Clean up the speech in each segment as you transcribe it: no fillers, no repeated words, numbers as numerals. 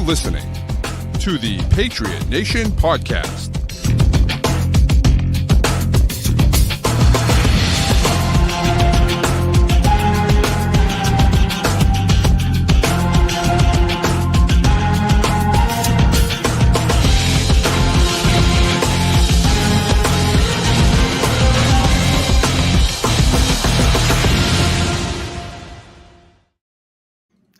listening to the Patriot Nation podcast.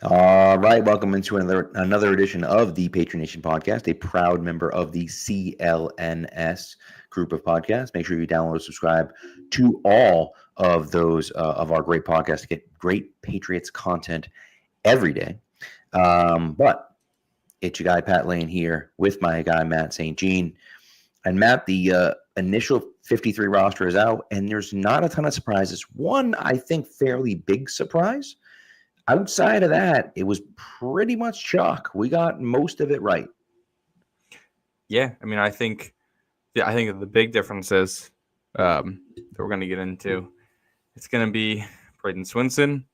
All right, welcome into another edition of the Patriot Nation podcast, a proud member of the CLNS group of podcasts. Make sure you download and subscribe to all of those of our great podcasts to get great Patriots content every day. But it's your guy Pat Lane here with my guy Matt St. Jean. And Matt, the initial 53 roster is out, and there's not a ton of surprises. One, I think, fairly big surprise. Outside of that, it was pretty much chalk. We got most of it right. Yeah, I mean, I think the big difference is that we're going to get into. It's going to be Braden Swinson.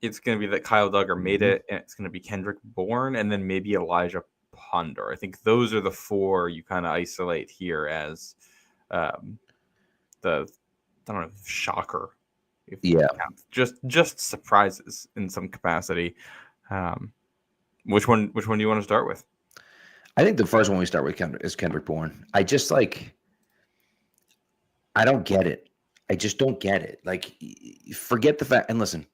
It's going to be that Kyle Duggar made it, and it's going to be Kendrick Bourne, and then maybe Elijah Ponder. I think those are the four you kind of isolate here as shocker. Yeah, just surprises in some capacity. Which one do you want to start with? I think the first one we start with is Kendrick Bourne. I don't get it. I just don't get it. Like, forget the fact. And listen,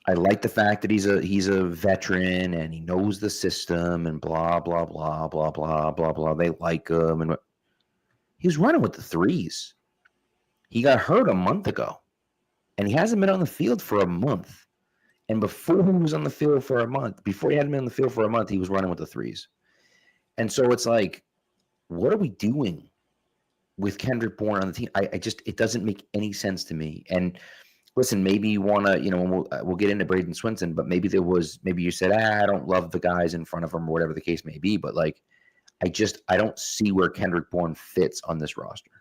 I like the fact that he's a veteran and he knows the system and blah blah blah blah blah blah blah. They like him, and he was running with the threes. He got hurt a month ago. And he hasn't been on the field for a month. And before he was on the field for a month, he was running with the threes. And so it's like, what are we doing with Kendrick Bourne on the team? It doesn't make any sense to me. And listen, maybe you want to, we'll get into Braden Swinson, but maybe you said, I don't love the guys in front of him or whatever the case may be. But like, I don't see where Kendrick Bourne fits on this roster.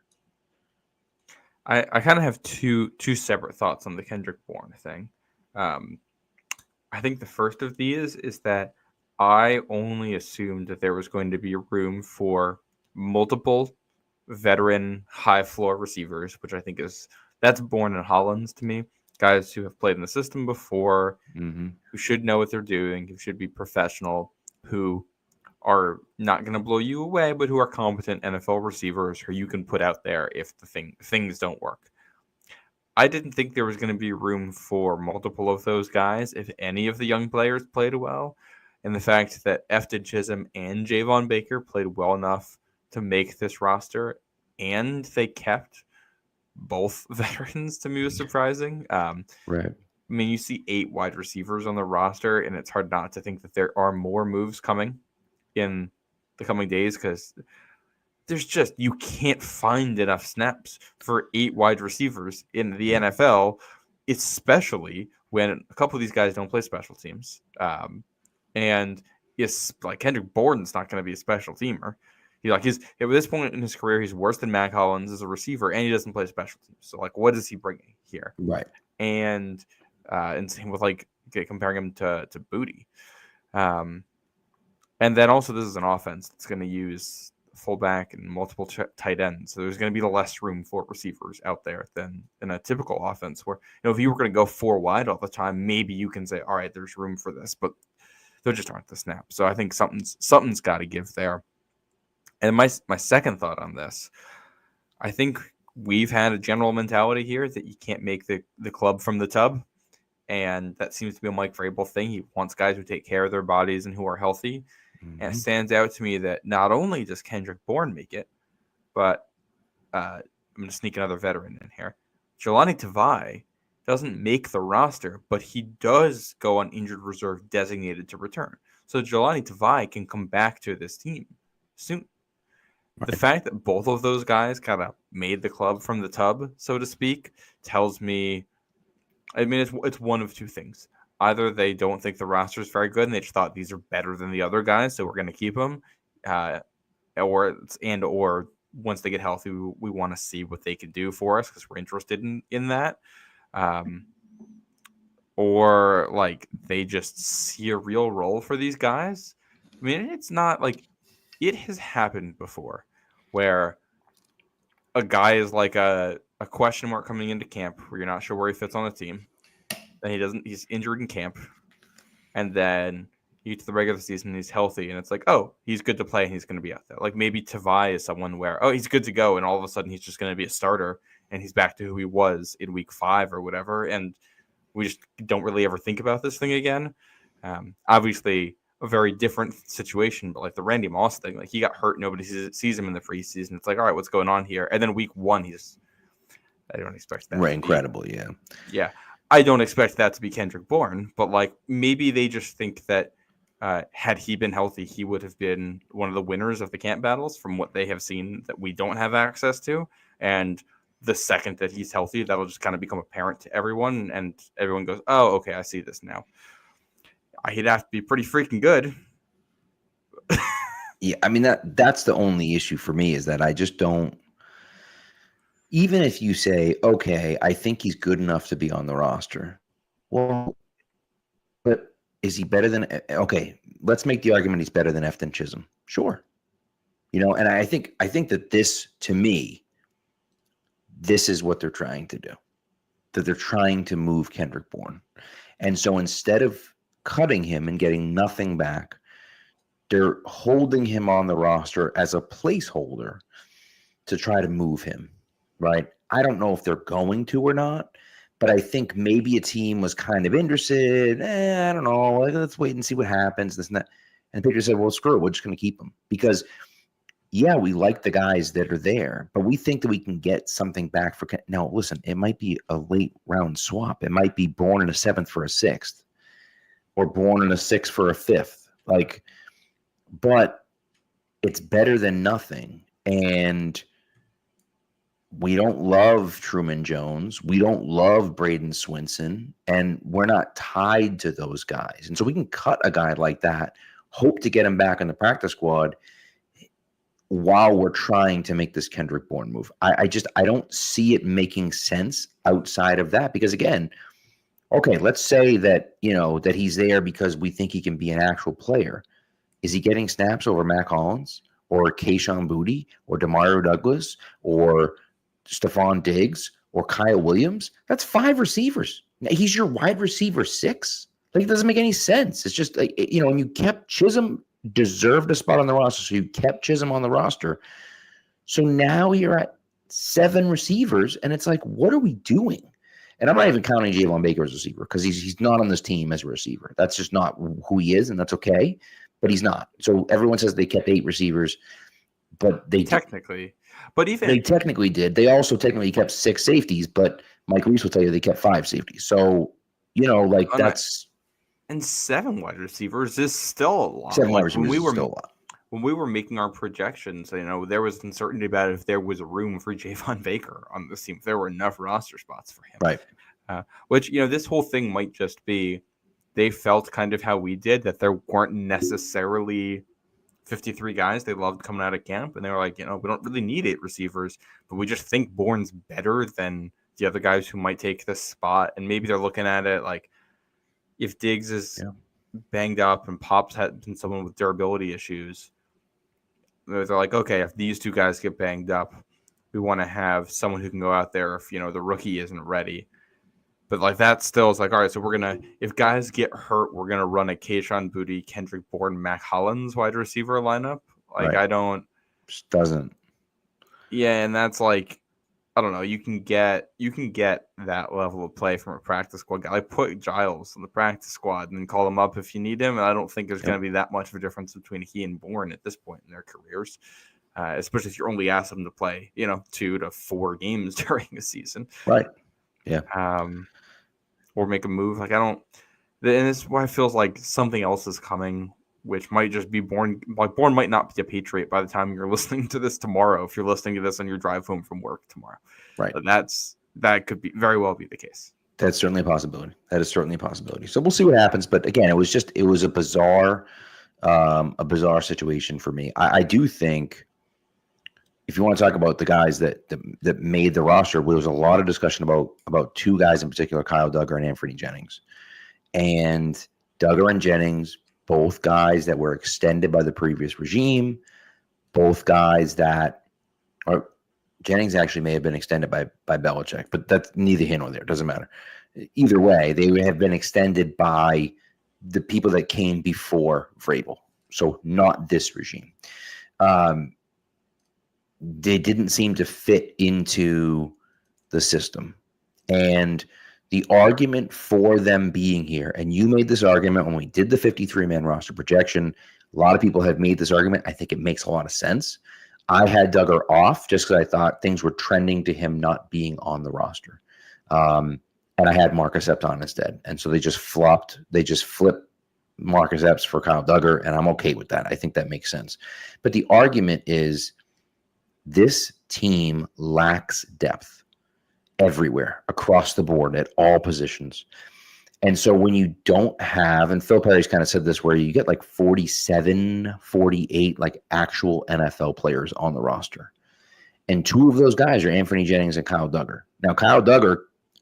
I kind of have two separate thoughts on the Kendrick Bourne thing. I think the first of these is that I only assumed that there was going to be room for multiple veteran high floor receivers, which I think that's Bourne and Hollins to me. Guys who have played in the system before, who should know what they're doing, who should be professional, who are not going to blow you away, but who are competent NFL receivers who you can put out there if the things don't work. I didn't think there was going to be room for multiple of those guys if any of the young players played well. And the fact that Efton Chisholm and Javon Baker played well enough to make this roster, and they kept both veterans, to me was surprising. Right. I mean, you see 8 wide receivers on the roster, and it's hard not to think that there are more moves coming in the coming days, because you can't find enough snaps for 8 wide receivers in the NFL, especially when a couple of these guys don't play special teams. And it's like Kendrick Bourne's not going to be a special teamer. He's at this point in his career, he's worse than Mac Hollins as a receiver, and he doesn't play special teams. So like, what is he bringing here? Right. And same with comparing him to Booty. And then also, this is an offense that's going to use fullback and multiple tight ends. So there's going to be less room for receivers out there than in a typical offense where, if you were going to go 4 wide all the time, maybe you can say, all right, there's room for this, but there just aren't the snaps. So I think something's got to give there. And my second thought on this, I think we've had a general mentality here that you can't make the club from the tub. And that seems to be a Mike Vrabel thing. He wants guys who take care of their bodies and who are healthy. And it stands out to me that not only does Kendrick Bourne make it, but I'm going to sneak another veteran in here. Jelani Tavai doesn't make the roster, but he does go on injured reserve designated to return. So Jelani Tavai can come back to this team soon. Right. The fact that both of those guys kind of made the club from the tub, so to speak, tells me, it's one of two things. Either they don't think the roster is very good and they just thought these are better than the other guys, so we're going to keep them, or once they get healthy, we want to see what they can do for us because we're interested in that. Or like they just see a real role for these guys. I mean, it's not like it has happened before where a guy is like a question mark coming into camp where you're not sure where he fits on the team. Then he's injured in camp. And then you get to the regular season and he's healthy. And it's like, oh, he's good to play and he's going to be out there. Like maybe Tavai is someone where, oh, he's good to go. And all of a sudden he's just going to be a starter and he's back to who he was in week 5 or whatever. And we just don't really ever think about this thing again. Obviously, a very different situation, but like the Randy Moss thing, like he got hurt, nobody sees him in the preseason. It's like, all right, what's going on here? And then week 1, I don't expect that. Right, incredible, yeah. Yeah, I don't expect that to be Kendrick Bourne, but like maybe they just think that had he been healthy, he would have been one of the winners of the camp battles from what they have seen that we don't have access to. And the second that he's healthy, that'll just kind of become apparent to everyone, and everyone goes, oh, okay, I see this now. He'd have to be pretty freaking good. Yeah, I mean, that's the only issue for me is that I just don't. Even if you say, okay, I think he's good enough to be on the roster. Well, but is he better than? Okay, let's make the argument he's better than Efton Chisholm. Sure, and I think that this, to me, this is what they're trying to do. That they're trying to move Kendrick Bourne, and so instead of cutting him and getting nothing back, they're holding him on the roster as a placeholder to try to move him, right? I don't know if they're going to or not, but I think maybe a team was kind of interested. I don't know. Let's wait and see what happens, this and that. And the Patriots said, well, screw it. We're just going to keep him because, yeah, we like the guys that are there, but we think that we can get something back for – now, listen, it might be a late round swap. It might be Bourne in a 7th for a 6th. Or Bourne in a 6th for a 5th. But it's better than nothing. And we don't love Truman Jones. We don't love Braden Swinson. And we're not tied to those guys. And so we can cut a guy like that, hope to get him back in the practice squad while we're trying to make this Kendrick Bourne move. I don't see it making sense outside of that. Because again, okay, let's say that, that he's there because we think he can be an actual player. Is he getting snaps over Mac Hollins or Kayshon Boutte or Demario Douglas or Stephon Diggs or Kyle Williams? That's 5 receivers. He's your wide receiver 6. Like, it doesn't make any sense. It's just, and you kept Chisholm, deserved a spot on the roster, so you kept Chisholm on the roster. So now you're at 7 receivers, and it's like, what are we doing? And I'm not even counting Javon Baker as a receiver because he's not on this team as a receiver. That's just not who he is, and that's okay. But he's not. So everyone says they kept 8 receivers, but they technically did. They also technically kept 6 safeties, but Mike Reese will tell you they kept 5 safeties. So that's and 7 wide receivers is still a lot. 7 wide receivers is still a lot. When we were making our projections, there was uncertainty about if there was room for Javon Baker on this team, if there were enough roster spots for him. Right. Which, this whole thing might just be they felt kind of how we did, that there weren't necessarily 53 guys they loved coming out of camp. And they were like, we don't really need 8 receivers, but we just think Bourne's better than the other guys who might take this spot. And maybe they're looking at it like if Diggs is banged up and Pop's had been someone with durability issues, they're like, okay, if these 2 guys get banged up, we want to have someone who can go out there if, the rookie isn't ready. But like that still is like, all right, so we're going to, if guys get hurt, we're going to run a Kayshon Boutte, Kendrick Bourne, Mac Hollins wide receiver lineup. Like, right. Just doesn't. Yeah. And that's like, I don't know. You can get that level of play from a practice squad guy. Like put Giles in the practice squad and then call him up if you need him. And I don't think there's going to be that much of a difference between he and Bourne at this point in their careers, especially if you're only asked them to play, 2 to 4 games during a season. Right. Yeah. Or make a move. Like and this is why it feels like something else is coming, which might just be Bourne. Like Bourne might not be a Patriot by the time you're listening to this tomorrow. If you're listening to this on your drive home from work tomorrow, right? But that could be very well be the case. That's certainly a possibility. That is certainly a possibility. So we'll see what happens. But again, it was a bizarre situation for me. I do think if you want to talk about the guys that made the roster, there was a lot of discussion about 2 guys in particular, Kyle Duggar and Anthony Jennings. And Duggar and Jennings both guys that were extended by the previous regime, both guys that are Jennings actually may have been extended by Belichick, but that's neither here nor there. It doesn't matter. Either way, they have been extended by the people that came before Vrabel. So not this regime. They didn't seem to fit into the system. And the argument for them being here, and you made this argument when we did the 53-man roster projection. A lot of people have made this argument. I think it makes a lot of sense. I had Duggar off just because I thought things were trending to him not being on the roster. And I had Marcus Epps on instead. And so they just flipped Marcus Epps for Kyle Duggar, and I'm okay with that. I think that makes sense. But the argument is this team lacks depth everywhere, across the board, at all positions. And so when you don't have, and Phil Perry's kind of said this, where you get like 47, 48 like actual NFL players on the roster. And two of those guys are Anthony Jennings and Kyle Duggar. Now, Kyle Duggar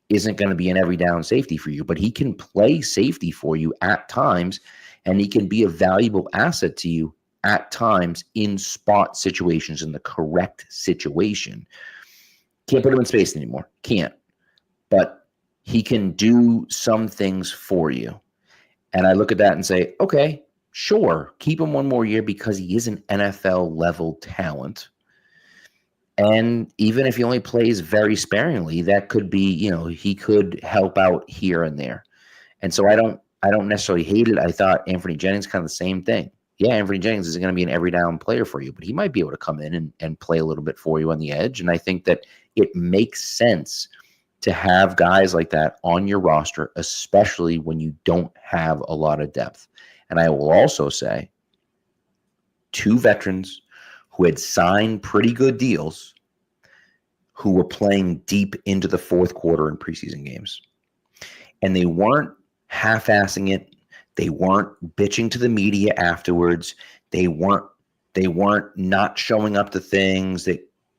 isn't going to be an every down safety for you, but he can play safety for you at times, and he can be a valuable asset to you at times in spot situations, in the correct situation. Can't put him in space anymore. Can't. But he can do some things for you. And I look at that and say, okay, sure, keep him one more year because he is an NFL level talent. And even if he only plays very sparingly, that could be, he could help out here and there. And so I don't necessarily hate it. I thought Anthony Jennings kind of the same thing. Yeah, Anthony Jennings is going to be an every down player for you, but he might be able to come in and play a little bit for you on the edge. And I think that it makes sense to have guys like that on your roster, especially when you don't have a lot of depth. And I will also say, two veterans who had signed pretty good deals, who were playing deep into the fourth quarter in preseason games. And they weren't half-assing it. They weren't bitching to the media afterwards. They weren't not showing up to things.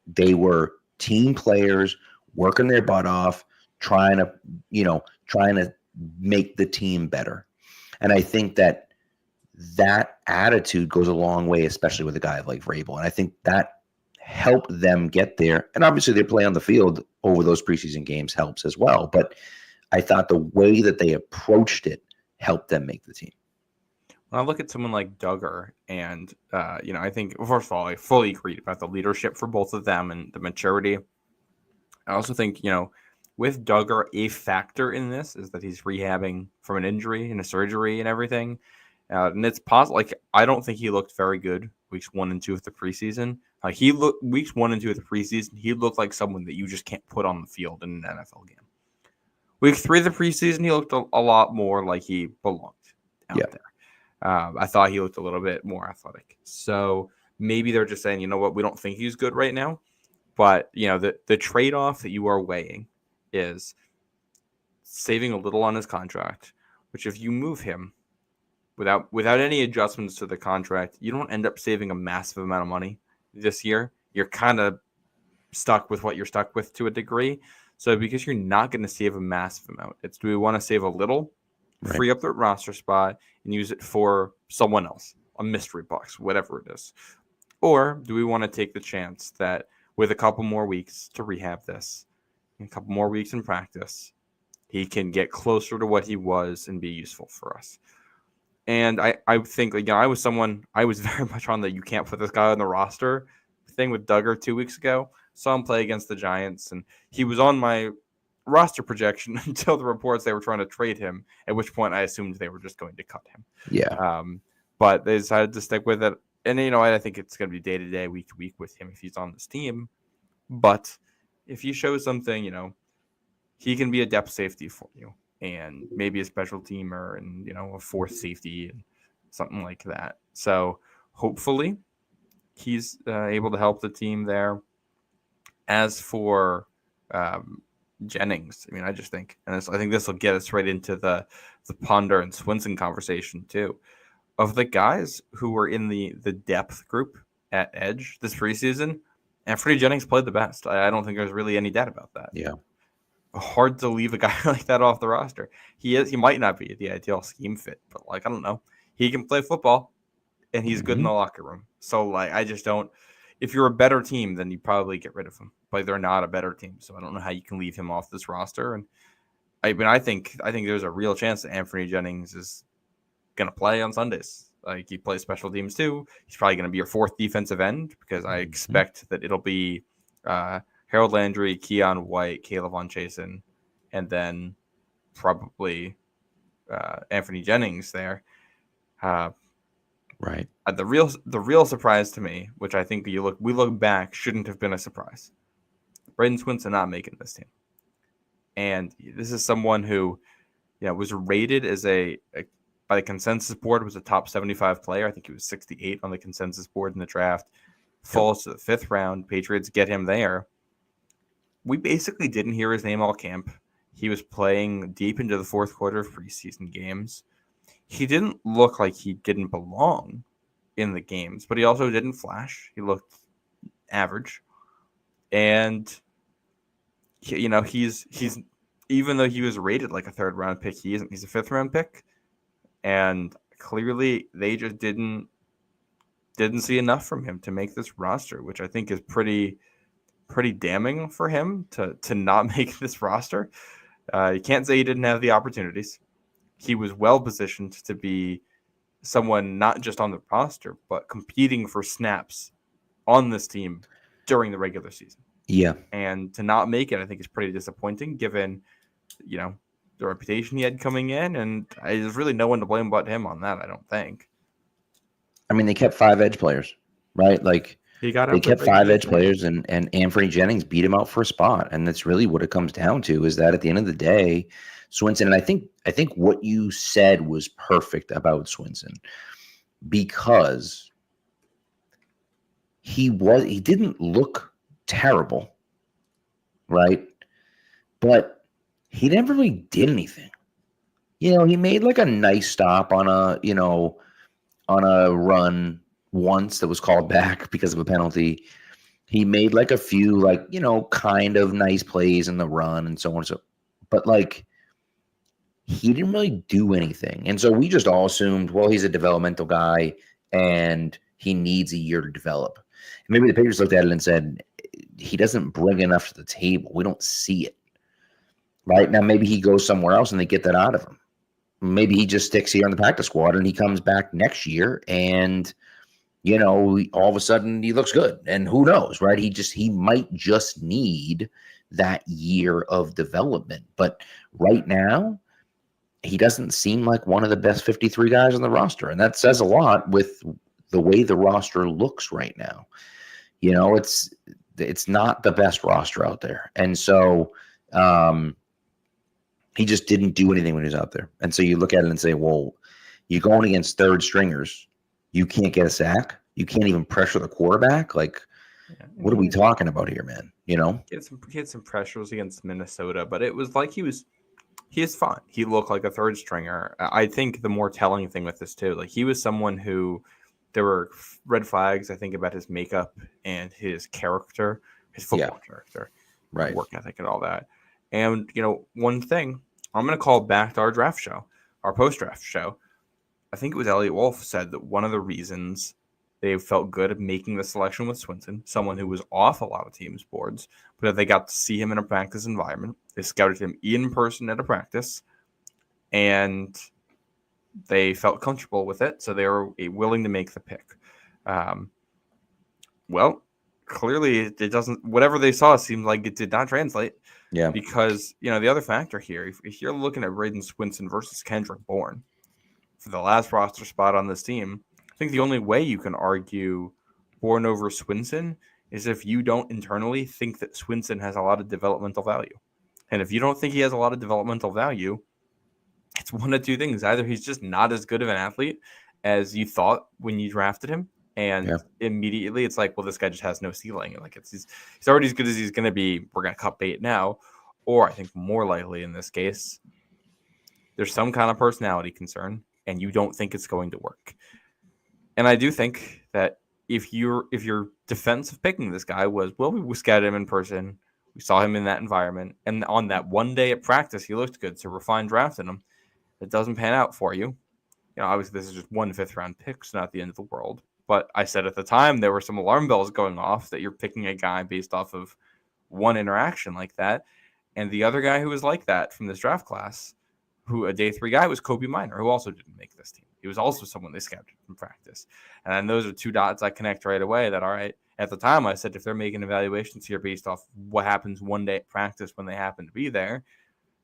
They were team players working their butt off, trying to make the team better. And I think that attitude goes a long way, especially with a guy like Vrabel. And I think that helped them get there. And obviously their play on the field over those preseason games helps as well. But I thought the way that they approached it helped them make the team. When I look at someone like Duggar, and I think, first of all, I fully agree about the leadership for both of them and the maturity. I also think, with Duggar, a factor in this is that he's rehabbing from an injury and a surgery and everything. And it's possible. Like, I don't think he looked very good weeks 1 and 2 of the preseason. Weeks 1 and 2 of the preseason, he looked like someone that you just can't put on the field in an NFL game. Week 3 of the preseason, he looked a lot more like he belonged out there. I thought he looked a little bit more athletic. So maybe they're just saying, you know what, we don't think he's good right now. But, the trade-off that you are weighing is saving a little on his contract, which if you move him without any adjustments to the contract, you don't end up saving a massive amount of money this year. You're kind of stuck with what you're stuck with to a degree. So because you're not going to save a massive amount, it's, do we want to save a little, free up the roster spot, and use it for someone else, a mystery box, whatever it is? Or do we want to take the chance that with a couple more weeks to rehab this, and a couple more weeks in practice, he can get closer to what he was and be useful for us? And I think, I was very much on the you can't put this guy on the roster thing with Duggar 2 weeks ago. Saw him play against the Giants, and he was on my roster projection until the reports they were trying to trade him, at which point I assumed they were just going to cut him. Yeah. But they decided to stick with it. And, I think it's going to be day-to-day, week-to-week with him if he's on this team. But if he shows something, he can be a depth safety for you, and maybe a special teamer, and, a fourth safety and something like that. So hopefully he's able to help the team there. As for Jennings, I just think, and I think this will get us right into the Ponder and Swinson conversation too. Of the guys who were in the depth group at edge this preseason, Anthony Jennings played the best. I don't think there's really any doubt about that. Yeah. Hard to leave a guy like that off the roster. He might not be the ideal scheme fit, but I don't know. he can play football, and he's good in the locker room. So, like, I just don't. If you're a better team, then you probably get rid of him. But they're not a better team, so I don't know how you can leave him off this roster. And I think there's a real chance that Anthony Jennings is going to play on Sundays. Like, he plays special teams too. He's probably going to be your fourth defensive end because I expect that it'll be Harold Landry, Keon White, Caleb Von Chasen, and then probably Anthony Jennings there. Right. The real surprise to me, which I think we look back, shouldn't have been a surprise. Braden Swinson not making this team, and this is someone who, was rated as by the consensus board was a top 75 player. I think he was 68 on the consensus board in the draft. Falls to the 5th round. Patriots get him there. We basically didn't hear his name all camp. He was playing deep into the 4th quarter of preseason games. He didn't look like he didn't belong in the games, but he also didn't flash. He looked average. And, he's even though he was rated like a 3rd round pick, he isn't. He's a 5th round pick. And clearly they just didn't see enough from him to make this roster, which I think is pretty damning for him to not make this roster. You can't say he didn't have the opportunities. He was well positioned to be someone not just on the roster, but competing for snaps on this team during the regular season. Yeah. And to not make it, I think is pretty disappointing given, the reputation he had coming in. And there's really no one to blame but him on that, I don't think. I mean, they kept 5 edge players, right? Like, they kept 5 edge players, and Anthony Jennings beat him out for a spot. And that's really what it comes down to, is that at the end of the day, Swinson, and I think what you said was perfect about Swinson, because he didn't look terrible, right? But he never really did anything. He made like a nice stop on a run once that was called back because of a penalty. He made like a few kind of nice plays in the run and so on and so. But like, he didn't really do anything. And so we just all assumed, well, he's a developmental guy and he needs a year to develop. And maybe the Patriots looked at it and said, he doesn't bring enough to the table. We don't see it. Right now, maybe he goes somewhere else and they get that out of him. Maybe he just sticks here on the practice squad and he comes back next year and, all of a sudden he looks good. And who knows, right? He might just need that year of development. But right now, he doesn't seem like one of the best 53 guys on the roster. And that says a lot with the way the roster looks right now. It's not the best roster out there. And so he just didn't do anything when he was out there. And so you look at it and say, well, you're going against 3rd stringers. You can't get a sack. You can't even pressure the quarterback. Like, what are we talking about here, man? He had some pressures against Minnesota, but it was like he is fine. He looked like a 3rd stringer. I think the more telling thing with this too, like, he was someone who there were red flags, I think, about his makeup and his character, his football character, right, work ethic and all that. And, one thing, I'm going to call back to our draft show, our post-draft show. I think it was Elliot Wolf said that one of the reasons they felt good at making the selection with Swinson, someone who was off a lot of teams' boards, but that they got to see him in a practice environment. They scouted him in person at a practice, and they felt comfortable with it, so they were willing to make the pick. Well, clearly it doesn't. Whatever they saw seemed like it did not translate. Yeah. Because the other factor here, if you're looking at Braden Swinson versus Kendrick Bourne for the last roster spot on this team, I think the only way you can argue Bourne over Swinson is if you don't internally think that Swinson has a lot of developmental value. And if you don't think he has a lot of developmental value, it's one of two things. Either he's just not as good of an athlete as you thought when you drafted him, and immediately it's like, well, this guy just has no ceiling. Like, he's already as good as he's going to be. We're going to cut bait now. Or I think more likely in this case, there's some kind of personality concern, and you don't think it's going to work. And I do think that if your defense of picking this guy was, well, we scouted him in person, we saw him in that environment, and on that one day at practice, he looked good, so we're fine drafting him. It doesn't pan out for you. obviously this is just 1 5th-round pick, so not the end of the world. But I said at the time there were some alarm bells going off that you're picking a guy based off of one interaction like that. And the other guy who was like that from this draft class, who a day 3 guy, was Kobe Minor, who also didn't make this team. He was also someone they scouted from practice. And those are 2 dots I connect right away that, all right, at the time I said if they're making evaluations here based off what happens one day at practice when they happen to be there,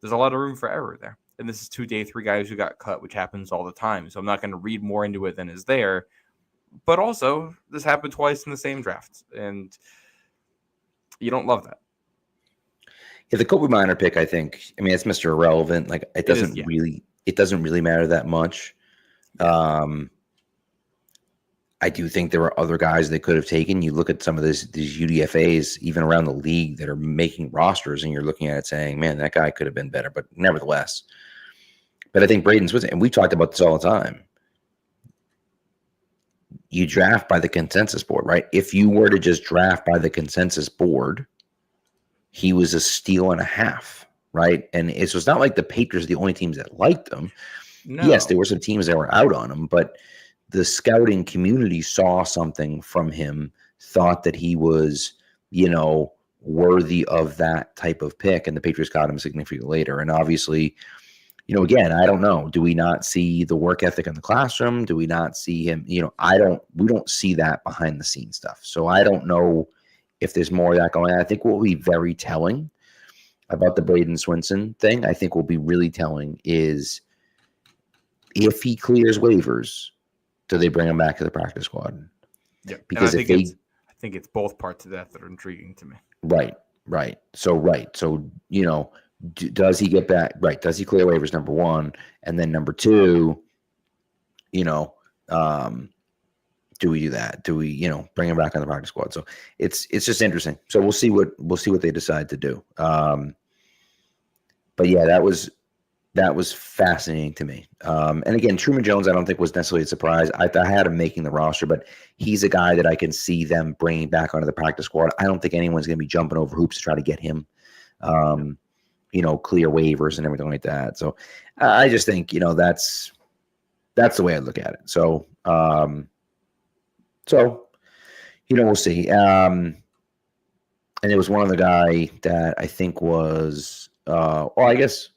there's a lot of room for error there. And this is 2 day 3 guys who got cut, which happens all the time. So I'm not going to read more into it than is there. But also, this happened twice in the same draft, and you don't love that. Yeah, the Kobe Minor pick, I think. I mean, it's Mr. Irrelevant. Like, it doesn't really matter that much. I do think there were other guys they could have taken. You look at some of these UDFAs, even around the league, that are making rosters, and you're looking at it saying, "Man, that guy could have been better." But nevertheless, I think Braden Swinson, and we talked about this all the time. You draft by the consensus board, right? If you were to just draft by the consensus board, he was a steal and a half, right? And it was not like the Patriots are the only teams that liked him. No. Yes, there were some teams that were out on him, but the scouting community saw something from him, thought that he was, worthy of that type of pick, and the Patriots got him significantly later. And obviously, again, I don't know. Do we not see the work ethic in the classroom? Do we not see him? We don't see that behind the scenes stuff. So I don't know if there's more of that going on. I think what will be very telling about the Braden Swinson thing, I think will be really telling, is if he clears waivers, do they bring him back to the practice squad? Yeah, because I think it's both parts of that are intriguing to me. Right. So, does he get back? Right. Does he clear waivers? Number one. And then number two, do we do that? Do we, bring him back on the practice squad? So it's just interesting. So we'll see what they decide to do. But yeah, that was fascinating to me. And again, Truman Jones, I don't think was necessarily a surprise. I had him making the roster, but he's a guy that I can see them bringing back onto the practice squad. I don't think anyone's going to be jumping over hoops to try to get him, clear waivers and everything like that. So I just think, that's the way I look at it. So, we'll see. And there was one other guy that I think was, I guess,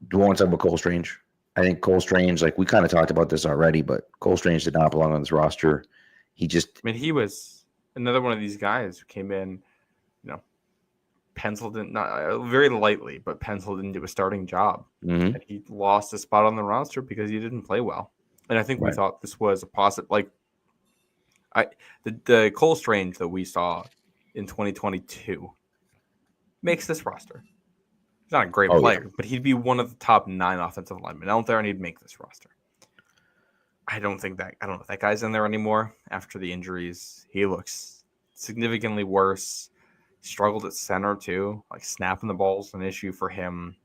do we want to talk about Cole Strange? I think Cole Strange, like we kind of talked about this already, but Cole Strange did not belong on this roster. He was another one of these guys who came in, penciled in, not very lightly, but penciled into a starting job. Mm-hmm. And he lost a spot on the roster because he didn't play well. And I think we thought this was a positive, the Cole Strange that we saw in 2022 makes this roster. He's not a great player, but he'd be one of the top 9 offensive linemen out there, and he'd make this roster. I don't know if that guy's in there anymore after the injuries. He looks significantly worse. Struggled at center too. Like snapping the ball's an issue for him.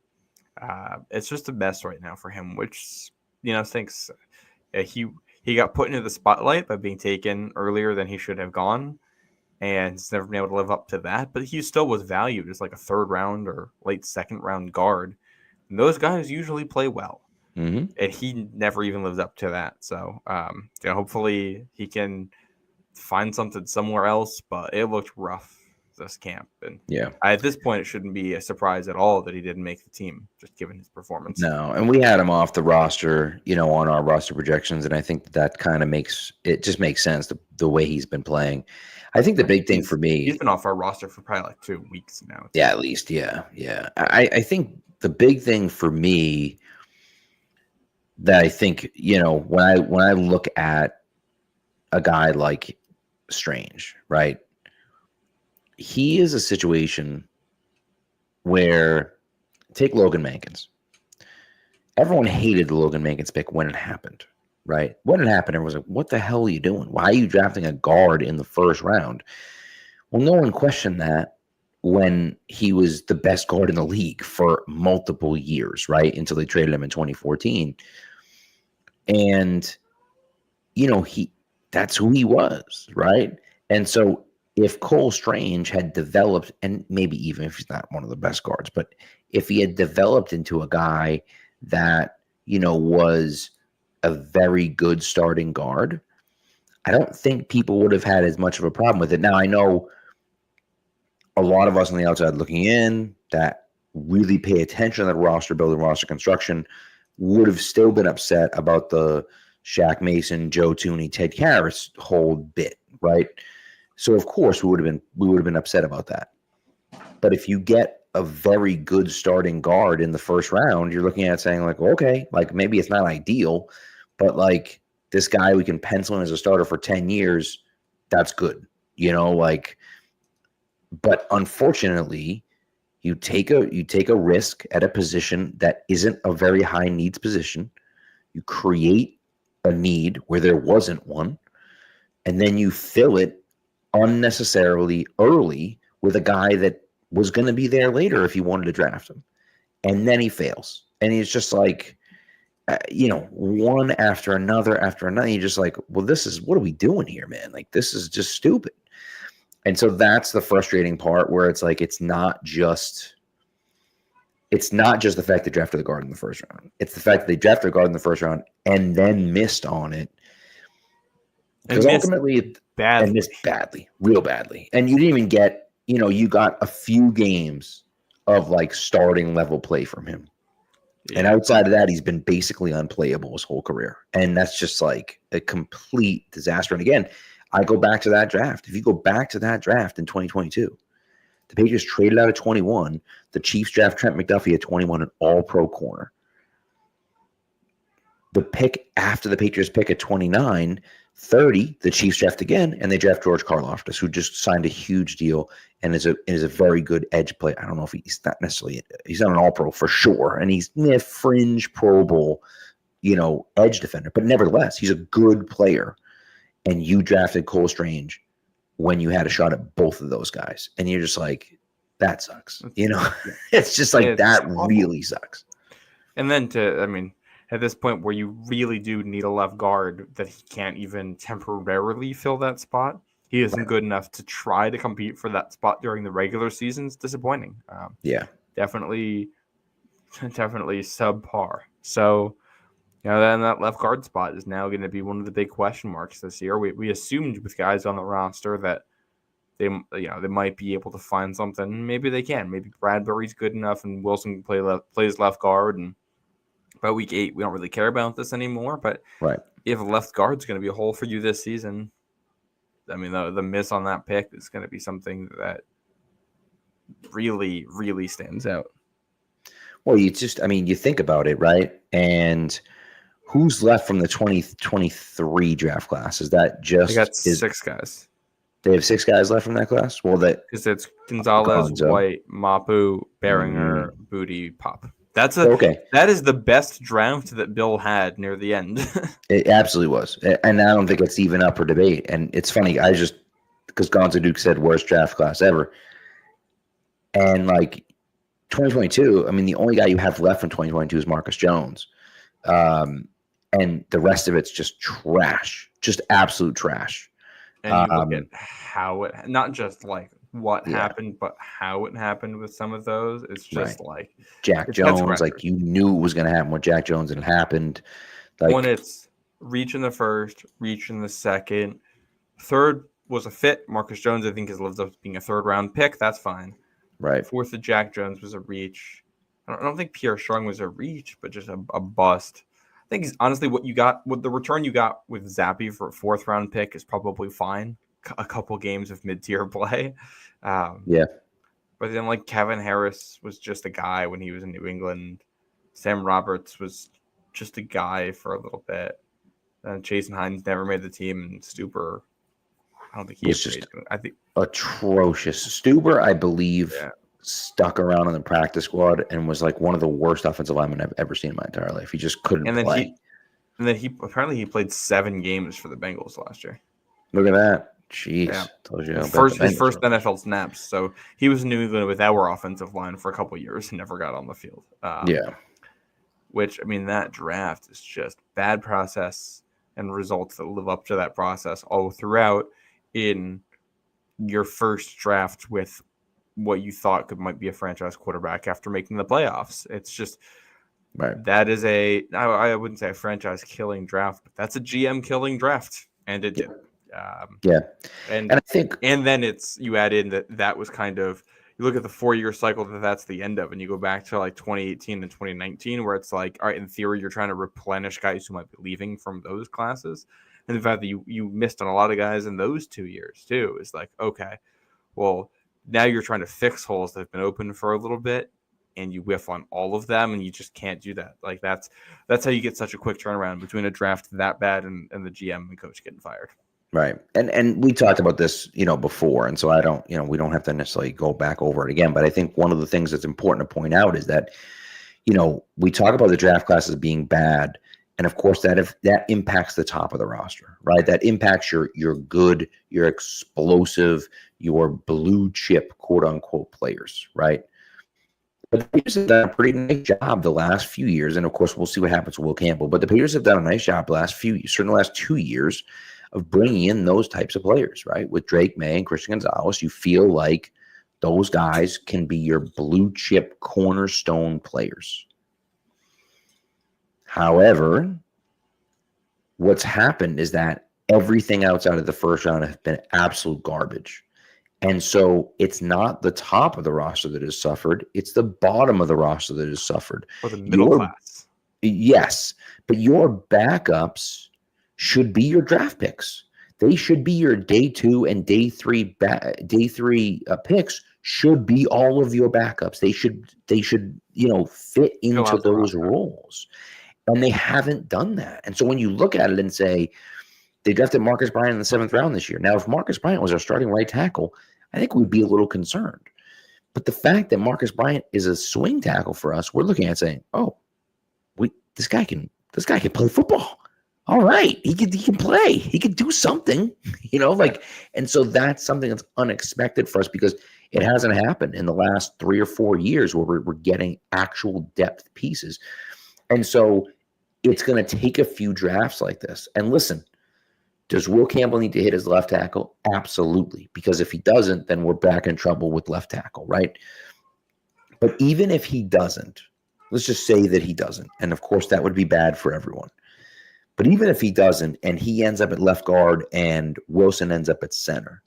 It's just a mess right now for him, which thinks he got put into the spotlight by being taken earlier than he should have gone. And he's never been able to live up to that. But he still was valued as like a 3rd round or late 2nd round guard. And those guys usually play well. Mm-hmm. And he never even lives up to that. So hopefully he can find something somewhere else. But it looked rough this camp. And at this point, it shouldn't be a surprise at all that he didn't make the team, just given his performance. No, and we had him off the roster, on our roster projections. And I think that kind of makes sense, the way he's been playing. I think the big thing for me, he's been off our roster for probably like 2 weeks now. Yeah, at least. Yeah. I think the big thing for me that I think, when I look at a guy like Strange, right? He is a situation where, take Logan Mankins. Everyone hated the Logan Mankins pick when it happened. Right? When it happened, everyone was like, what the hell are you doing? Why are you drafting a guard in the 1st round? Well, no one questioned that when he was the best guard in the league for multiple years, right? Until they traded him in 2014. And, that's who he was, right? And so if Cole Strange had developed, and maybe even if he's not one of the best guards, but if he had developed into a guy that, was a very good starting guard, I don't think people would have had as much of a problem with it. Now, I know a lot of us on the outside looking in that really pay attention to that roster building, roster construction, would have still been upset about the Shaq Mason, Joe Tooney, Ted Karras whole bit, right? So of course we would have been upset about that. But if you get a very good starting guard in the first round, you're looking at it saying like, well, okay, like maybe it's not ideal, but like this guy we can pencil in as a starter for 10 years, that's good. Like, but unfortunately, you take a risk at a position that isn't a very high needs position. You create a need where there wasn't one, and then you fill it unnecessarily early with a guy that was going to be there later if you wanted to draft him. And then he fails. And he's just like, one after another. You're just like, well, what are we doing here, man? Like, this is just stupid. And so that's the frustrating part where it's like, it's not just the fact they drafted the guard in the first round. It's the fact that they drafted a guard in the first round and then missed on it. Because ultimately, missed badly, real badly. And you didn't even get, you got a few games of like starting level play from him. Yeah. And outside of that, he's been basically unplayable his whole career. And that's just like a complete disaster. And again, I go back to that draft. If you go back to that draft in 2022, the Patriots traded out at 21. The Chiefs draft Trent McDuffie at 21, an all-pro corner. The pick after the Patriots pick at 29, 30, the Chiefs draft again, and they draft George Karlaftis, who just signed a huge deal and is a very good edge player. I don't know if he's not an all-pro for sure, and he's fringe Pro Bowl, edge defender. But nevertheless, he's a good player. And you drafted Cole Strange when you had a shot at both of those guys. And you're just like, that sucks. It's just like, that awful. Really sucks. And then at this point where you really do need a left guard that he can't even temporarily fill that spot, he isn't good enough to try to compete for that spot during the regular season. It's disappointing. Definitely subpar. So, then that left guard spot is now going to be one of the big question marks this year. We assumed with guys on the roster that they might be able to find something. Maybe they can. Maybe Bradbury's good enough and Wilson plays left guard. And by week 8, we don't really care about this anymore. But if left guard's going to be a hole for you this season, the miss on that pick is going to be something that really, really stands out. Well, you think about it, right? And who's left from the 2023 draft class? Is that just... They got 6 guys. They have 6 guys left from that class? Well, because it's Gonzalez, White, Mapu, Beringer, Booty, Pop. That is the best draft that Bill had near the end. It absolutely was. And I don't think it's even up for debate. And it's funny, because Gonzo Duke said worst draft class ever. And 2022, the only guy you have left from 2022 is Marcus Jones. And the rest of it's just trash, just absolute trash. And you look at how it, not just what happened, but how it happened with some of those. It's just Jack Jones, you knew it was going to happen with Jack Jones, and it happened. When it's reach in the first, reach in the second, third was a fit. Marcus Jones, I think, has lived up to being a 3rd-round pick. That's fine. Right. 4th of Jack Jones was a reach. I don't think Pierre Strong was a reach, but just a bust. I think honestly what the return you got with Zappy for a 4th-round pick is probably fine. A couple games of mid-tier play. But then Kevin Harris was just a guy when he was in New England. Sam Roberts was just a guy for a little bit. Jason Hines never made the team, and Stuber, I don't think he was just atrocious. Stuber, I believe, stuck around on the practice squad and was one of the worst offensive linemen I've ever seen in my entire life. He just couldn't play. He played 7 games for the Bengals last year. Look at that. Jeez. Told you his first NFL snaps. So he was in New England with our offensive line for a couple of years and never got on the field. Which, that draft is just bad process and results that live up to that process all throughout in your first draft with what you thought might be a franchise quarterback after making the playoffs. It's just Right. That is I wouldn't say a franchise killing draft, but that's a GM killing draft, and it did. Yeah. And I think, and then you add in that was kind of, you look at the 4-year cycle that's the end of, and you go back to like 2018 and 2019, where it's like, all right, in theory, you're trying to replenish guys who might be leaving from those classes, and the fact that you missed on a lot of guys in those 2 years too is like, okay, well, now you're trying to fix holes that have been open for a little bit, and you whiff on all of them, and you just can't do that. Like that's how you get such a quick turnaround between a draft that bad and the GM and coach getting fired. right. And we talked about this, before. And so I don't, we don't have to necessarily go back over it again. But I think one of the things that's important to point out is that, we talk about the draft classes being bad. And of course, that impacts the top of the roster, right? That impacts your good, your explosive, your blue chip, quote unquote, players, right? But the Patriots have done a pretty nice job the last few years, and of course, we'll see what happens with Will Campbell. But the Patriots have done a nice job certainly the last 2 years, of bringing in those types of players, right? With Drake May and Christian Gonzalez, you feel like those guys can be your blue chip cornerstone players. However, what's happened is that everything outside of the first round has been absolute garbage. And so it's not the top of the roster that has suffered. It's the bottom of the roster that has suffered. Or the middle class. Yes, but your backups should be your draft picks. They should be your day 2 and day 3 picks should be all of your backups. They should fit into those roles. And they haven't done that. And so when you look at it and say, they drafted Marcus Bryant in the 7th round this year. Now, if Marcus Bryant was our starting right tackle, I think we'd be a little concerned. But the fact that Marcus Bryant is a swing tackle for us, we're looking at saying, oh, this guy can play football. All right, he can play. He can do something, and so that's something that's unexpected for us because it hasn't happened in the last 3 or 4 years where we're getting actual depth pieces. And so it's going to take a few drafts like this. And listen, does Will Campbell need to hit his left tackle? Absolutely. Because if he doesn't, then we're back in trouble with left tackle, right? But even if he doesn't, let's just say that he doesn't. And of course, that would be bad for everyone. But even if he doesn't, and he ends up at left guard and Wilson ends up at center,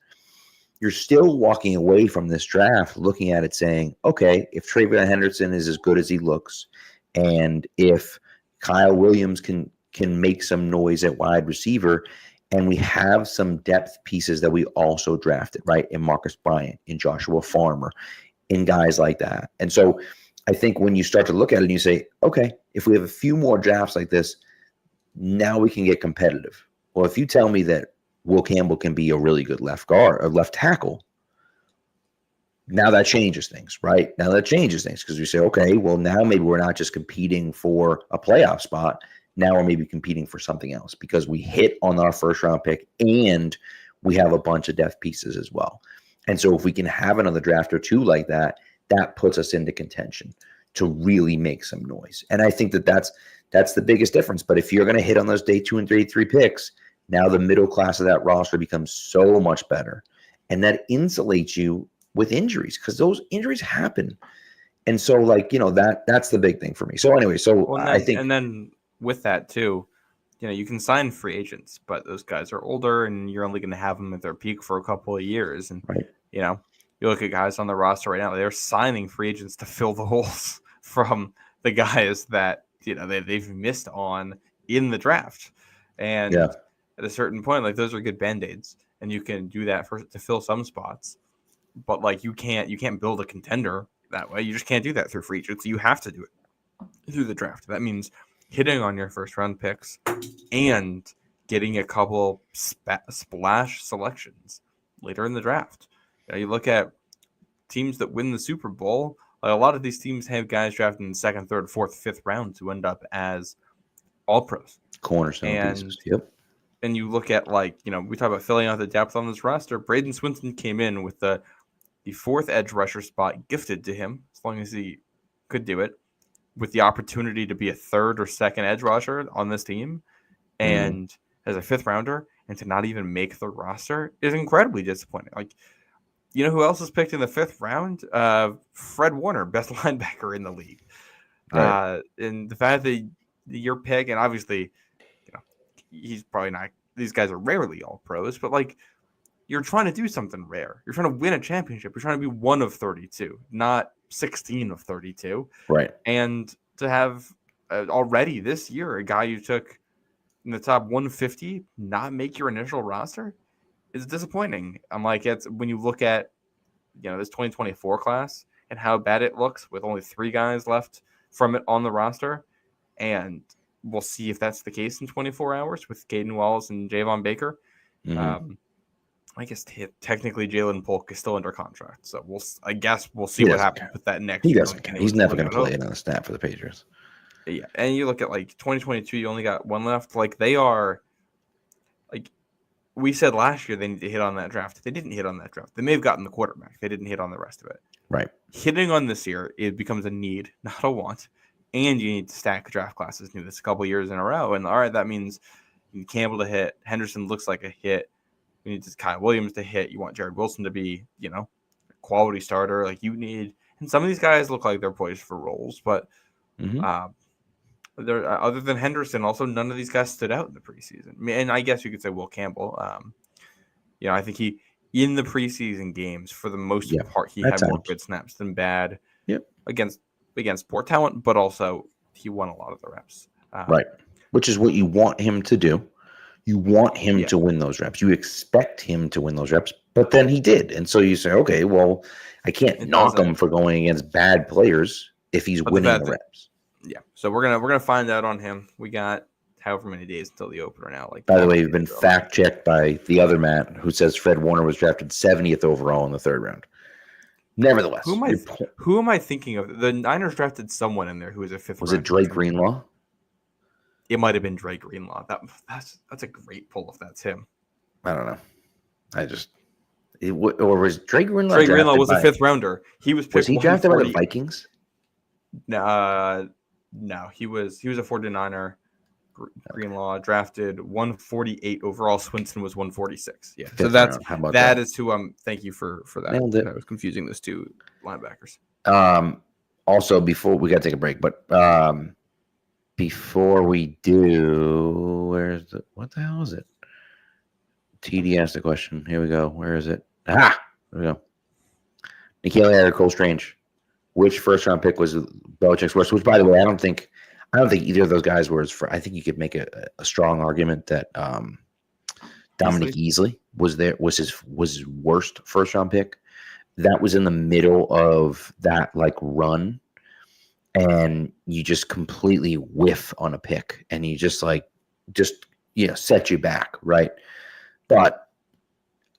you're still walking away from this draft looking at it saying, okay, if Travion Henderson is as good as he looks, and if Kyle Williams can make some noise at wide receiver, and we have some depth pieces that we also drafted, right? In Marcus Bryant, in Joshua Farmer, in guys like that. And so I think when you start to look at it and you say, okay, if we have a few more drafts like this, now we can get competitive. Well, if you tell me that Will Campbell can be a really good left guard or left tackle, now that changes things, right? Now that changes things because we say, okay, well, now maybe we're not just competing for a playoff spot. Now we're maybe competing for something else because we hit on our first round pick and we have a bunch of depth pieces as well. And so if we can have another draft or two like that, that puts us into contention to really make some noise. And I think that's the biggest difference. But if you're going to hit on those day 2 and day 3 picks, now the middle class of that roster becomes so much better. And that insulates you with injuries because those injuries happen. And so that's the big thing for me. So anyway, I think. And then with that too, you can sign free agents, but those guys are older and you're only going to have them at their peak for a couple of years. And, right. You look at guys on the roster right now, they're signing free agents to fill the holes from the guys that, they've missed on in the draft. And at a certain point, those are good Band-Aids and you can do that to fill some spots, but you can't build a contender that way. You just can't do that through free agents. You have to do it through the draft. That means hitting on your first round picks and getting a couple splash selections later in the draft. You look at teams that win the Super Bowl, a lot of these teams have guys drafted in the 2nd, 3rd, 4th, 5th rounds who end up as all-pros. Cornerstone pieces. Yep. And you look at we talk about filling out the depth on this roster. Braden Swinson came in with the 4th edge rusher spot gifted to him, as long as he could do it, with the opportunity to be a 3rd or 2nd edge rusher on this team, and as a 5th rounder, and to not even make the roster is incredibly disappointing. You know who else was picked in the 5th round? Fred Warner, best linebacker in the league. Right. And the fact that your pick, and obviously, he's probably not. These guys are rarely all pros, but like you're trying to do something rare. You're trying to win a championship. You're trying to be one of 32, not 16 of 32. Right. And to have already this year a guy you took in the top 150 not make your initial roster is disappointing. I'm like, it's when you look at this 2024 class and how bad it looks with only 3 guys left from it on the roster, and we'll see if that's the case in 24 hours with Caden Wallace and Javon Baker. I guess technically Jalen Polk is still under contract, so I guess we'll see what happens with that next year. He doesn't care. He's never going to play another snap for the Patriots. Yeah, and you look at like 2022, you only got 1 left. Like they are, like we said last year, they need to hit on that draft. They didn't hit on that draft. They may have gotten the quarterback. They didn't hit on the rest of it. Right. Hitting on this year, it becomes a need, not a want. And you need to stack draft classes. Do this a couple years in a row, and all right, that means you need Campbell to hit. Henderson looks like a hit. You need Kyle Williams to hit. You want Jared Wilson to be, a quality starter. Like you need, and some of these guys look like they're poised for roles, but other than Henderson, also none of these guys stood out in the preseason. And I guess you could say Will Campbell. I think he in the preseason games for the most part he had more good snaps than bad. Yep. Against poor talent, but also he won a lot of the reps. Right. Which is what you want him to do. You want him to win those reps. You expect him to win those reps, but then he did. And so you say, okay, well, I can't knock him for going against bad players if he's winning the reps. Yeah. So we're gonna find out on him. We got however many days until the opener now. Like, by the way, we've been fact checked by the other Matt who says Fred Warner was drafted 70th overall in the 3rd round. Nevertheless, who am I thinking of? The Niners drafted someone in there who was a 5th. Was it Drake Greenlaw? It might have been Drake Greenlaw. That's a great pull if that's him. I don't know. Or was Drake Greenlaw? Drake Greenlaw was a 5th rounder. He was. Was he drafted by the Vikings? No, he was a 49er. Greenlaw drafted 148 overall. Swinson was 146. Yeah, so that is who thank you for that. I was confusing those 2 linebackers. Also, before we got to take a break, but before we do, what the hell is it? TD asked the question. Here we go. Where is it? There we go. N'Keal Harry, Cole Strange. Which 1st-round pick was Belichick's worst? Which, by the way, I don't think either of those guys were. I think you could make a strong argument that Dominic Easley was his worst 1st-round pick. That was in the middle of that run, and you just completely whiff on a pick, and you just set you back, right? But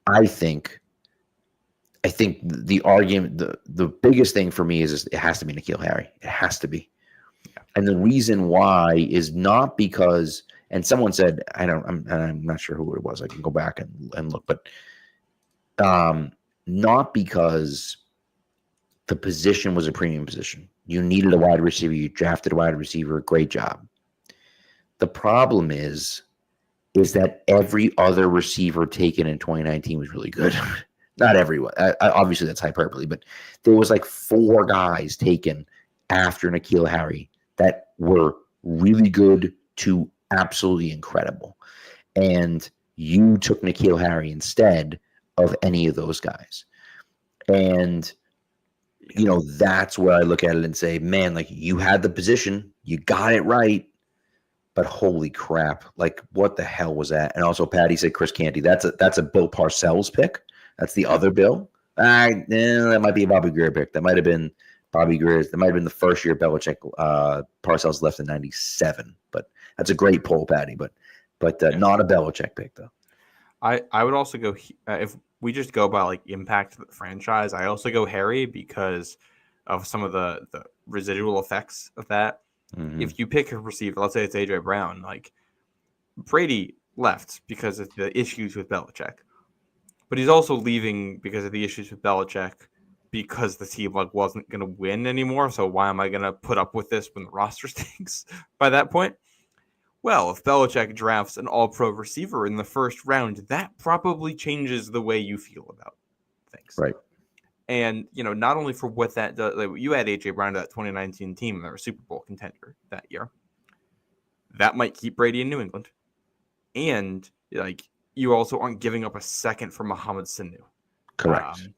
I think the argument, the biggest thing for me is it has to be N'Keal Harry. It has to be. Yeah. And the reason why is not because, and someone said, I'm not sure who it was. I can go back and look, but not because the position was a premium position. You needed a wide receiver. You drafted a wide receiver. Great job. The problem is that every other receiver taken in 2019 was really good. Not everyone. Obviously, that's hyperbole, but there was 4 guys taken after N'Keal Harry that were really good to absolutely incredible. And you took N'Keal Harry instead of any of those guys. And, that's where I look at it and say, man, you had the position, you got it right, but holy crap, what the hell was that? And also, Patty said Chris Canty. That's a Bill Parcells pick. That's the other Bill. That might be a Bobby Greer pick. That might have been Bobby Greer's. That might have been the first year Belichick. Parcells left in '97. But that's a great poll, Patty. But not a Belichick pick though. I would also go if we just go by impact to the franchise. I also go Harry because of some of the residual effects of that. Mm-hmm. If you pick a receiver, let's say it's AJ Brown, Brady left because of the issues with Belichick. But he's also leaving because of the issues with Belichick, because the team wasn't going to win anymore. So why am I going to put up with this when the roster stinks by that point? Well, if Belichick drafts an all-pro receiver in the 1st round, that probably changes the way you feel about things. Right. And, not only for what that does, like, you had A.J. Brown to that 2019 team, and they were a Super Bowl contender that year. That might keep Brady in New England. And, you also aren't giving up a second for Mohamed Sanu. Correct.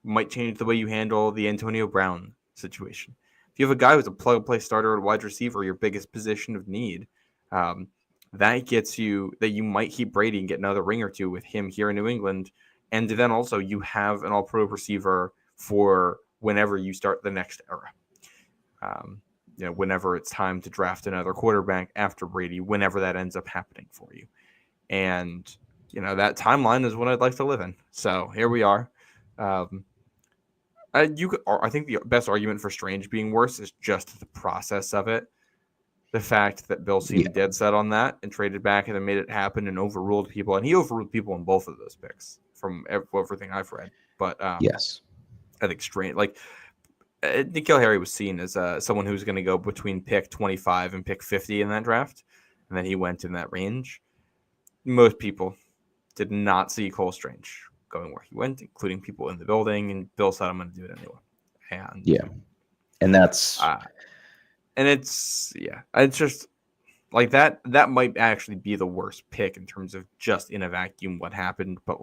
Might change the way you handle the Antonio Brown situation. If you have a guy who's a plug-and-play starter at wide receiver, your biggest position of need, that gets you that you might keep Brady and get another ring or two with him here in New England. And then also you have an all-pro receiver for whenever you start the next era. Whenever it's time to draft another quarterback after Brady, whenever that ends up happening for you. And, that timeline is what I'd like to live in. So here we are. I think the best argument for Strange being worse is just the process of it. The fact that Bill seemed dead set on that and traded back and then made it happen and overruled people. And he overruled people in both of those picks from everything I've read. But yes, I think Strange, N'Keal Harry was seen as someone who's going to go between pick 25 and pick 50 in that draft. And then he went in that range. Most people did not see Cole Strange going where he went, including people in the building. And Bill said, I'm going to do it anyway. And that's... and it's just like that might actually be the worst pick in terms of just in a vacuum what happened. But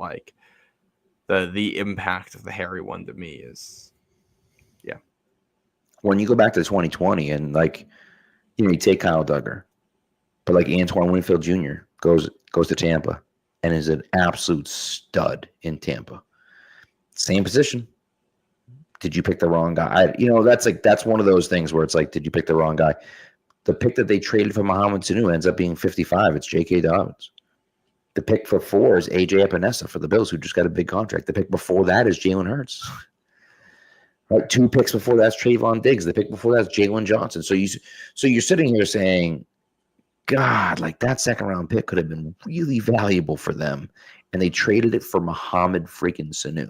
the impact of the Harry one to me is... When you go back to 2020 and you take Kyle Duggar, but Antoine Winfield Jr. goes to Tampa and is an absolute stud in Tampa. Same position. Did you pick the wrong guy? That's one of those things where it's did you pick the wrong guy? The pick that they traded for Mohamed Sanu ends up being 55. It's J.K. Dobbins. The pick for 4 is A.J. Epinesa for the Bills, who just got a big contract. The pick before that is Jalen Hurts. Right, 2 picks before that's Trayvon Diggs. The pick before that's Jalen Johnson. So you're sitting here saying, God, that second round pick could have been really valuable for them, and they traded it for Mohamed freaking Sanu.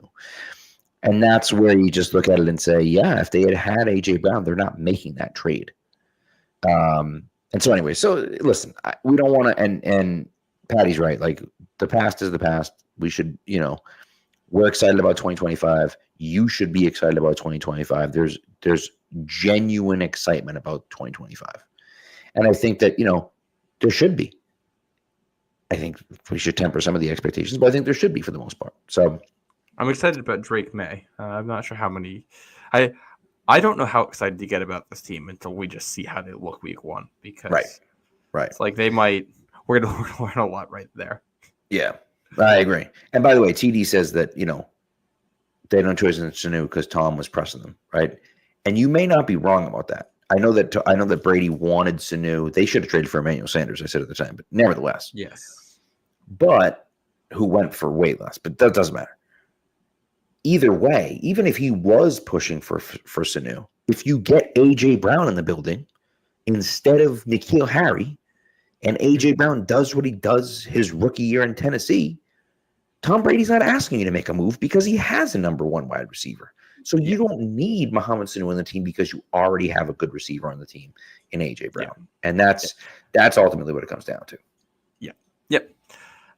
And that's where you just look at it and say, yeah, if they had A.J. Brown, they're not making that trade. And so anyway, listen, we don't want to, and Patty's right. The past is the past. We should, we're excited about 2025. You should be excited about 2025. There's genuine excitement about 2025. And I think that, there should be. I think we should temper some of the expectations, but I think there should be for the most part. So I'm excited about Drake May. I'm not sure how many. I don't know how excited to get about this team until we just see how they look week 1, because right. It's they might. We're gonna learn a lot right there. Yeah, I agree. And by the way, TD says that they had no choice in Sanu because Tom was pressing them, right? And you may not be wrong about that. I know that Brady wanted Sanu. They should have traded for Emmanuel Sanders, I said at the time, but nevertheless. Yes. But who went for way less, but that doesn't matter. Either way, even if he was pushing for Sanu, if you get A.J. Brown in the building instead of N'Keal Harry, and A.J. Brown does what he does his rookie year in Tennessee, Tom Brady's not asking you to make a move because he has a number 1 wide receiver. So you don't need Mohamed Sanu on the team because you already have a good receiver on the team in A.J. Brown. Yeah. And that's ultimately what it comes down to. Yeah. Yep.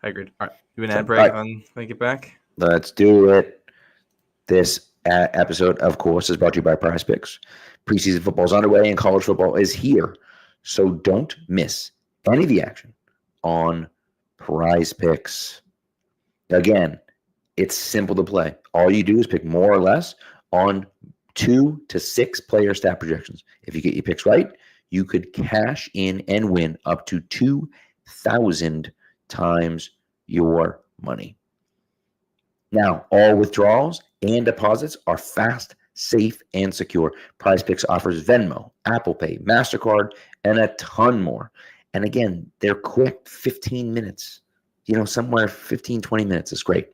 I agreed. All right. Do an ad break and then get back? Let's do it. This episode, of course, is brought to you by Prize Picks. Preseason football is underway and college football is here. So don't miss any of the action on Prize Picks. Again, it's simple to play. All you do is pick more or less on 2 to 6 player stat projections. If you get your picks right, you could cash in and win up to 2,000 times your money. Now, all withdrawals and deposits are fast, safe, and secure. Prize Picks offers Venmo, Apple Pay, MasterCard, and a ton more. And again, they're quick, 15 minutes. Somewhere 15, 20 minutes is great.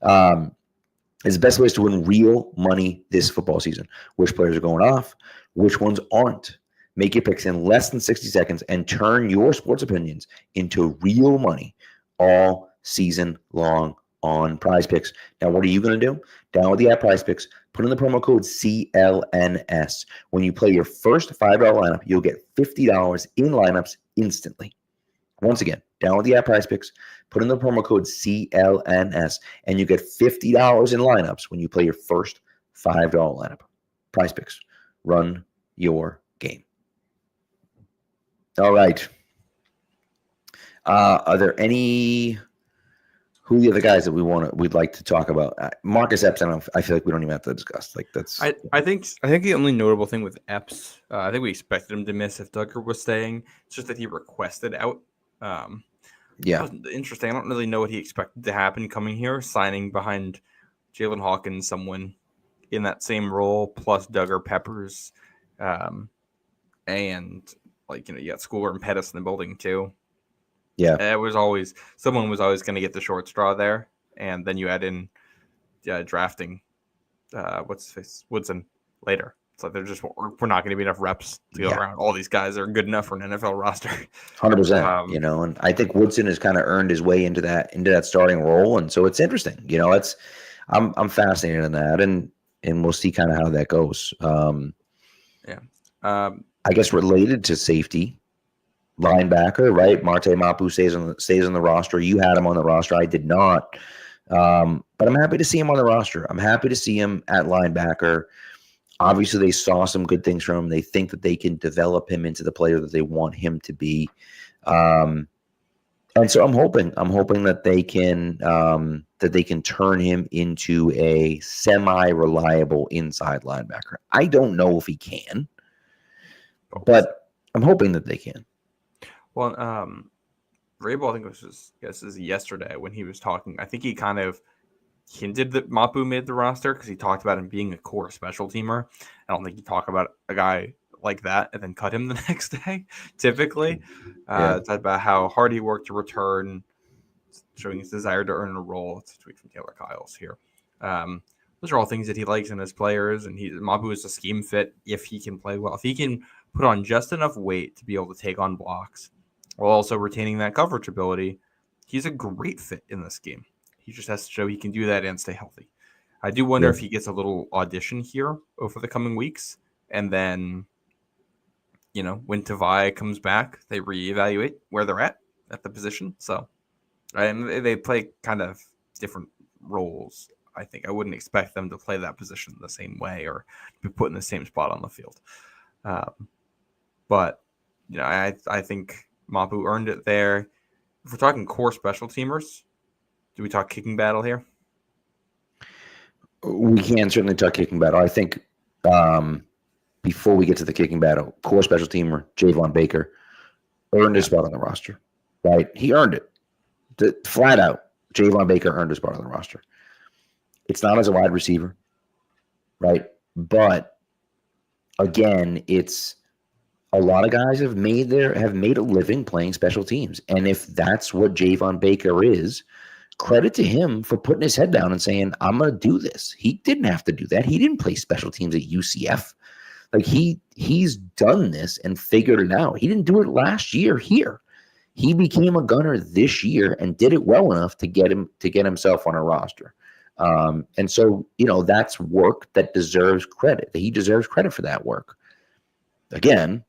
It's the best ways to win real money this football season. Which players are going off, which ones aren't. Make your picks in less than 60 seconds and turn your sports opinions into real money all season long on Prize Picks. Now, what are you going to do? Download the app Prize Picks. Put in the promo code CLNS. When you play your first $5 lineup, you'll get $50 in lineups instantly. Once again, download the app Prize Picks. Put in the promo code CLNS, and you get $50 in lineups when you play your first $5 lineup. Prize Picks. Run your game. All right. Are there any? Who are the other guys that we'd like to talk about? Marcus Epps, I feel like we don't even have to discuss. Like that's. I think the only notable thing with Epps, I think we expected him to miss if Duggar was staying. It's just that he requested out. Yeah, interesting. I don't really know what he expected to happen coming here, signing behind Jalen Hawkins, someone in that same role, plus Duggar, Peppers, and you got Schooler and Pettis in the building too. Yeah, someone was always going to get the short straw there, and then you add in drafting Woodson later. It's like we're not going to be enough reps to go around. All these guys are good enough for an NFL roster. 100%. And I think Woodson has kind of earned his way into that starting role, and so it's interesting. I'm fascinated in that, and we'll see kind of how that goes. I guess related to safety. Linebacker, right? Marte Mapu stays on the roster. You had him on the roster. I did not. But I'm happy to see him on the roster. I'm happy to see him at linebacker. Obviously, they saw some good things from him. They think that they can develop him into the player that they want him to be. And so I'm hoping that they can turn him into a semi-reliable inside linebacker. I don't know if he can, but I'm hoping that they can. Well, Vrabel, I think this is yesterday when he was talking. I think he kind of hinted that Mapu made the roster because he talked about him being a core special teamer. I don't think you talk about a guy like that and then cut him the next day, typically. Talk about how hard he worked to return, showing his desire to earn a role. It's a tweet from Taylor Kyles here. Those are all things that he likes in his players, and Mapu is a scheme fit if he can play well. If he can put on just enough weight to be able to take on blocks while also retaining that coverage ability, he's a great fit in this game. He just has to show he can do that and stay healthy. I do wonder if he gets a little audition here over the coming weeks, and then, when Tavai comes back, they reevaluate where they're at the position. So, and they play kind of different roles. I think I wouldn't expect them to play that position the same way or be put in the same spot on the field. But I think Mapu earned it there. If we're talking core special teamers, do we talk kicking battle here? We can certainly talk kicking battle. I think before we get to the kicking battle, core special teamer Javon Baker earned his spot on the roster. Right? He earned it. Flat out, Javon Baker earned his spot on the roster. It's not as a wide receiver, right? But again, it's a lot of guys have made a living playing special teams. And if that's what Javon Baker is, credit to him for putting his head down and saying, I'm going to do this. He didn't have to do that. He didn't play special teams at UCF. Like he's done this and figured it out. He didn't do it last year here. He became a gunner this year and did it well enough to get himself on a roster. And so, that's work that deserves credit. He deserves credit for that work. Again,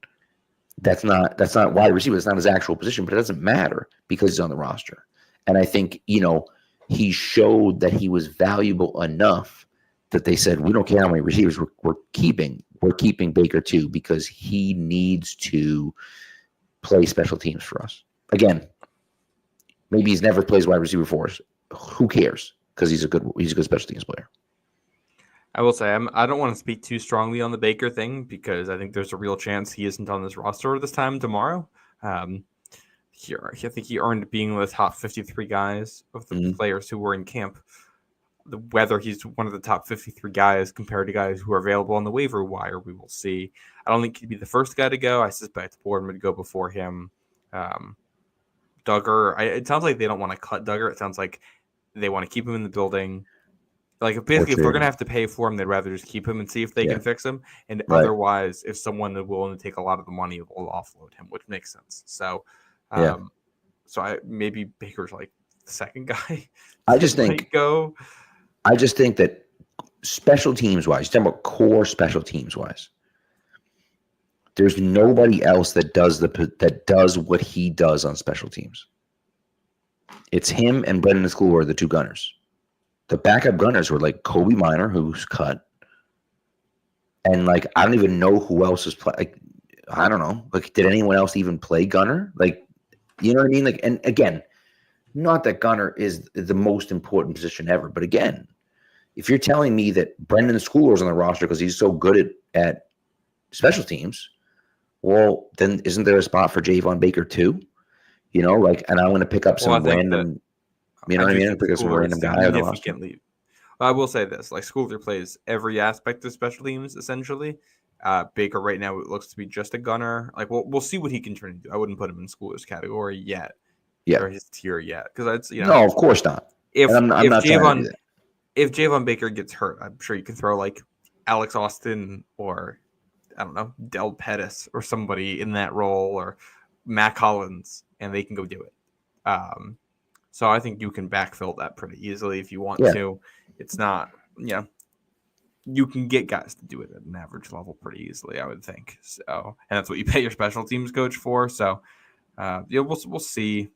that's not wide receiver. It's not his actual position, but it doesn't matter because he's on the roster. And I think, he showed that he was valuable enough that they said, we don't care how many receivers we're keeping. We're keeping Baker too, because he needs to play special teams for us. Again, maybe he's never plays wide receiver for us. Who cares? Because he's a good special teams player. I will say I don't want to speak too strongly on the Baker thing because I think there's a real chance he isn't on this roster this time tomorrow. I think he earned being one of the top 53 guys of the players who were in camp. Whether he's one of the top 53 guys compared to guys who are available on the waiver wire, we will see. I don't think he'd be the first guy to go. I suspect Bourne would go before him. Duggar, it sounds like they don't want to cut Duggar. It sounds like they want to keep him in the building. Like basically, if they're going to have to pay for him, they'd rather just keep him and see if they can fix him. And otherwise, if someone is willing to take a lot of the money, will offload him, which makes sense. So, maybe Baker's like the second guy. I just think that special teams wise, you're talking about core special teams wise, there's nobody else that does what he does on special teams. It's him and Brendan Schooler are the two gunners. The backup gunners were like Kobe Minor, who's cut, And like, I don't even know who else is playing. Like, I don't know. Like, did anyone else even play gunner? Like, you know what I mean? Like, and again, not that gunner is the most important position ever, but again, if you're telling me that Brendan Schooler's on the roster because he's so good at special teams, well, then isn't there a spot for Javon Baker too? You know, like, and I'm going to pick up Well, I some think random, you know I what I do mean? think Pick up some Schooler random is guy on the roster. significantly. I will say this: like Schooler plays every aspect of special teams essentially. Baker right now it looks to be just a gunner. Like we'll see what he can turn into. I wouldn't put him in Schooler's category yet Yeah. or his tier yet because it's No, of course not. if And I'm not trying to do that. if Javon Baker gets hurt, I'm sure you can throw like Alex Austin or I don't know Del Pettis or somebody in that role or Matt Collins, and they can go do it. So I think you can backfill that pretty easily if you want to. It's not, you can get guys to do it at an average level pretty easily, I would think. So, and that's what you pay your special teams coach for. So, we'll see.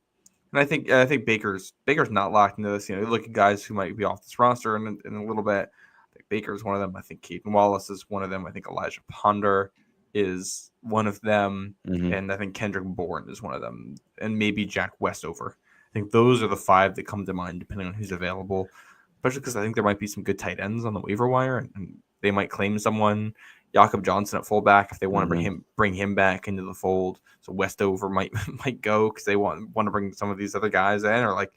And I think Baker's not locked into this. You look at guys who might be off this roster in a little bit. I think Baker's one of them. I think Caden Wallace is one of them. I think Elijah Ponder is one of them, and I think Kendrick Bourne is one of them, and maybe Jack Westover. I think those are the 5 that come to mind, depending on who's available. Especially because I think there might be some good tight ends on the waiver wire, and they might claim someone, Jakob Johnson at fullback, if they want to bring him back into the fold. So Westover might go because they want to bring some of these other guys in, or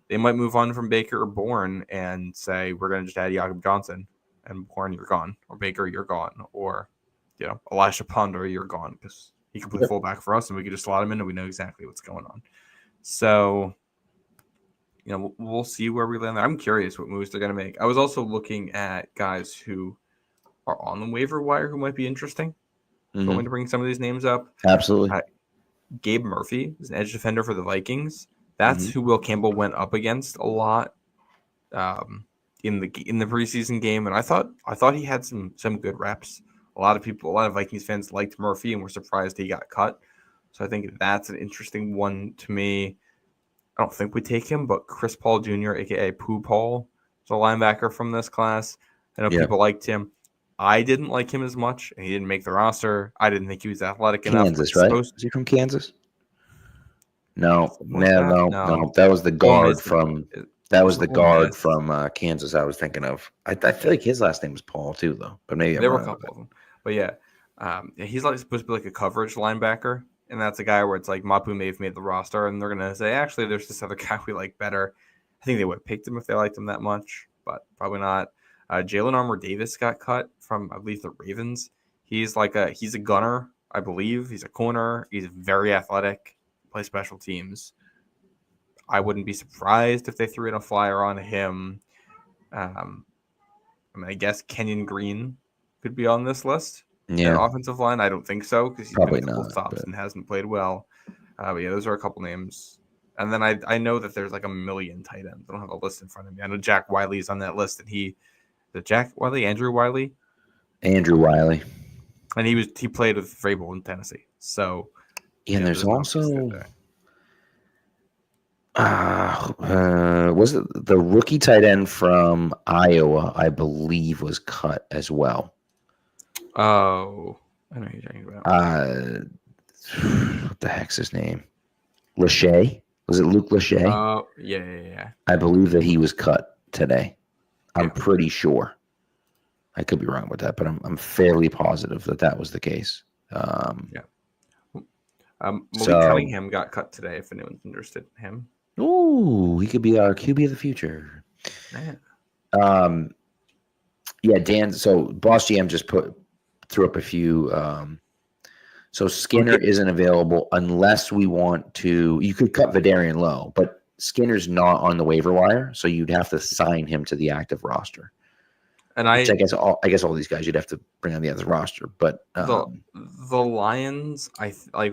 they might move on from Baker or Bourne and say we're going to just add Jakob Johnson, and Bourne you're gone, or Baker you're gone, or Elisha Ponder you're gone because he can play fullback for us, and we can just slot him in, and we know exactly what's going on. So, we'll see where we land there. I'm curious what moves they're going to make. I was also looking at guys who are on the waiver wire who might be interesting. Going to bring some of these names up. Absolutely. Gabe Murphy is an edge defender for the Vikings. That's who Will Campbell went up against a lot in the preseason game, and I thought he had some good reps. A lot of Vikings fans liked Murphy and were surprised he got cut. So I think that's an interesting one to me. I don't think we take him, but Chris Paul Jr., a.k.a. Pooh Paul, is a linebacker from this class. I know people liked him. I didn't like him as much, and he didn't make the roster. I didn't think he was athletic enough. Kansas, right? Is he from Kansas? No. That was the guard from Kansas I was thinking of. I feel like his last name was Paul too, though. But maybe there were a couple of them. But he's supposed to be like a coverage linebacker. And that's a guy where it's like Mapu may have made the roster, and they're going to say, actually, there's this other guy we like better. I think they would have picked him if they liked him that much, but probably not. Jalen Armour Davis got cut from, I believe, the Ravens. He's a gunner, I believe. He's a corner. He's very athletic, plays special teams. I wouldn't be surprised if they threw in a flyer on him. I guess Kenyon Green could be on this list. Yeah. Offensive line, I don't think so because he's probably been a couple stops and hasn't played well. But those are a couple names. And then I know that there's like a million tight ends. I don't have a list in front of me. I know Jack Wiley's on that list, and Andrew Wiley? Andrew Wiley. And he played with Vrabel in Tennessee. So and there's also was it the rookie tight end from Iowa, I believe, was cut as well. Oh, I know who you're talking about. What the heck's his name? Lachey? Was it Luke Lachey? Oh, yeah. I believe that he was cut today. I'm pretty sure. I could be wrong with that, but I'm fairly positive that was the case. Malik Cunningham got cut today. If anyone's interested in him. Ooh, he could be our QB of the future. Man. Dan. So Boss GM just threw up a few. So Skinner isn't available unless we want to. You could cut Vidarian Lowe, but Skinner's not on the waiver wire, so you'd have to sign him to the active roster. And I guess all these guys you'd have to bring on the other roster. But the Lions,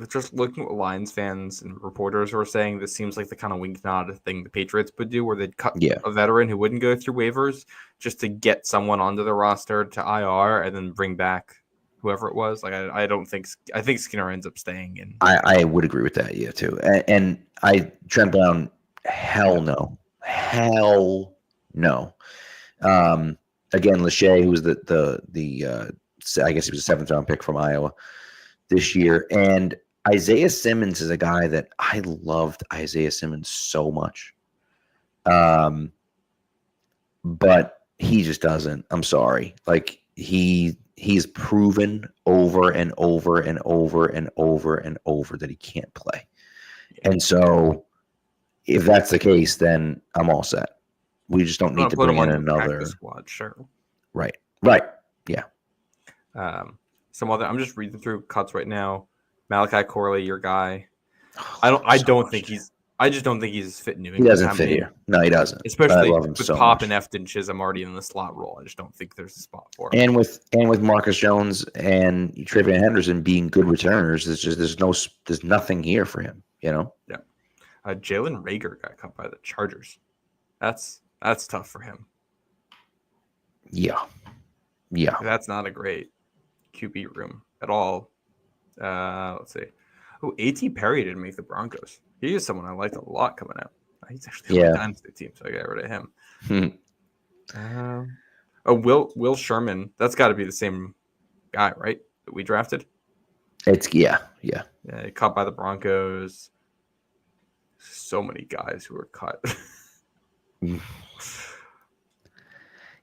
just looking at what Lions fans and reporters were saying, this seems like the kind of wink nod thing the Patriots would do, where they'd cut a veteran who wouldn't go through waivers just to get someone onto the roster to IR and then bring back whoever it was. I think Skinner ends up staying in. I would agree with that, too. And Trent Brown, hell no. Again, Lachey, who was I guess he was a 7th round pick from Iowa this year. And Isaiah Simmons is a guy that I loved Isaiah Simmons so much. But he just doesn't. I'm sorry. Like he's proven over and over and over and over and over that he can't play. And so if that's the case, then I'm all set. We just don't need to bring in another squad. Sure. Right. Yeah. Some other. I'm just reading through cuts right now. Malachi Corley, your guy. I don't think he's fit in New England. He doesn't fit here. No, he doesn't. Especially with Pop and Efton Chisholm already in the slot role. I just don't think there's a spot for him. And with Marcus Jones and Travion Henderson being good returners, there's nothing here for him. Yeah. Jalen Reagor got cut by the Chargers. That's tough for him. Yeah. That's not a great QB room at all. Let's see. Oh, A.T. Perry didn't make the Broncos. He is someone I liked a lot coming out. He's actually on the Dynasty team, so I got rid of him. Will Sherman. That's got to be the same guy, right? That we drafted. It's yeah. Caught by the Broncos. So many guys who were cut.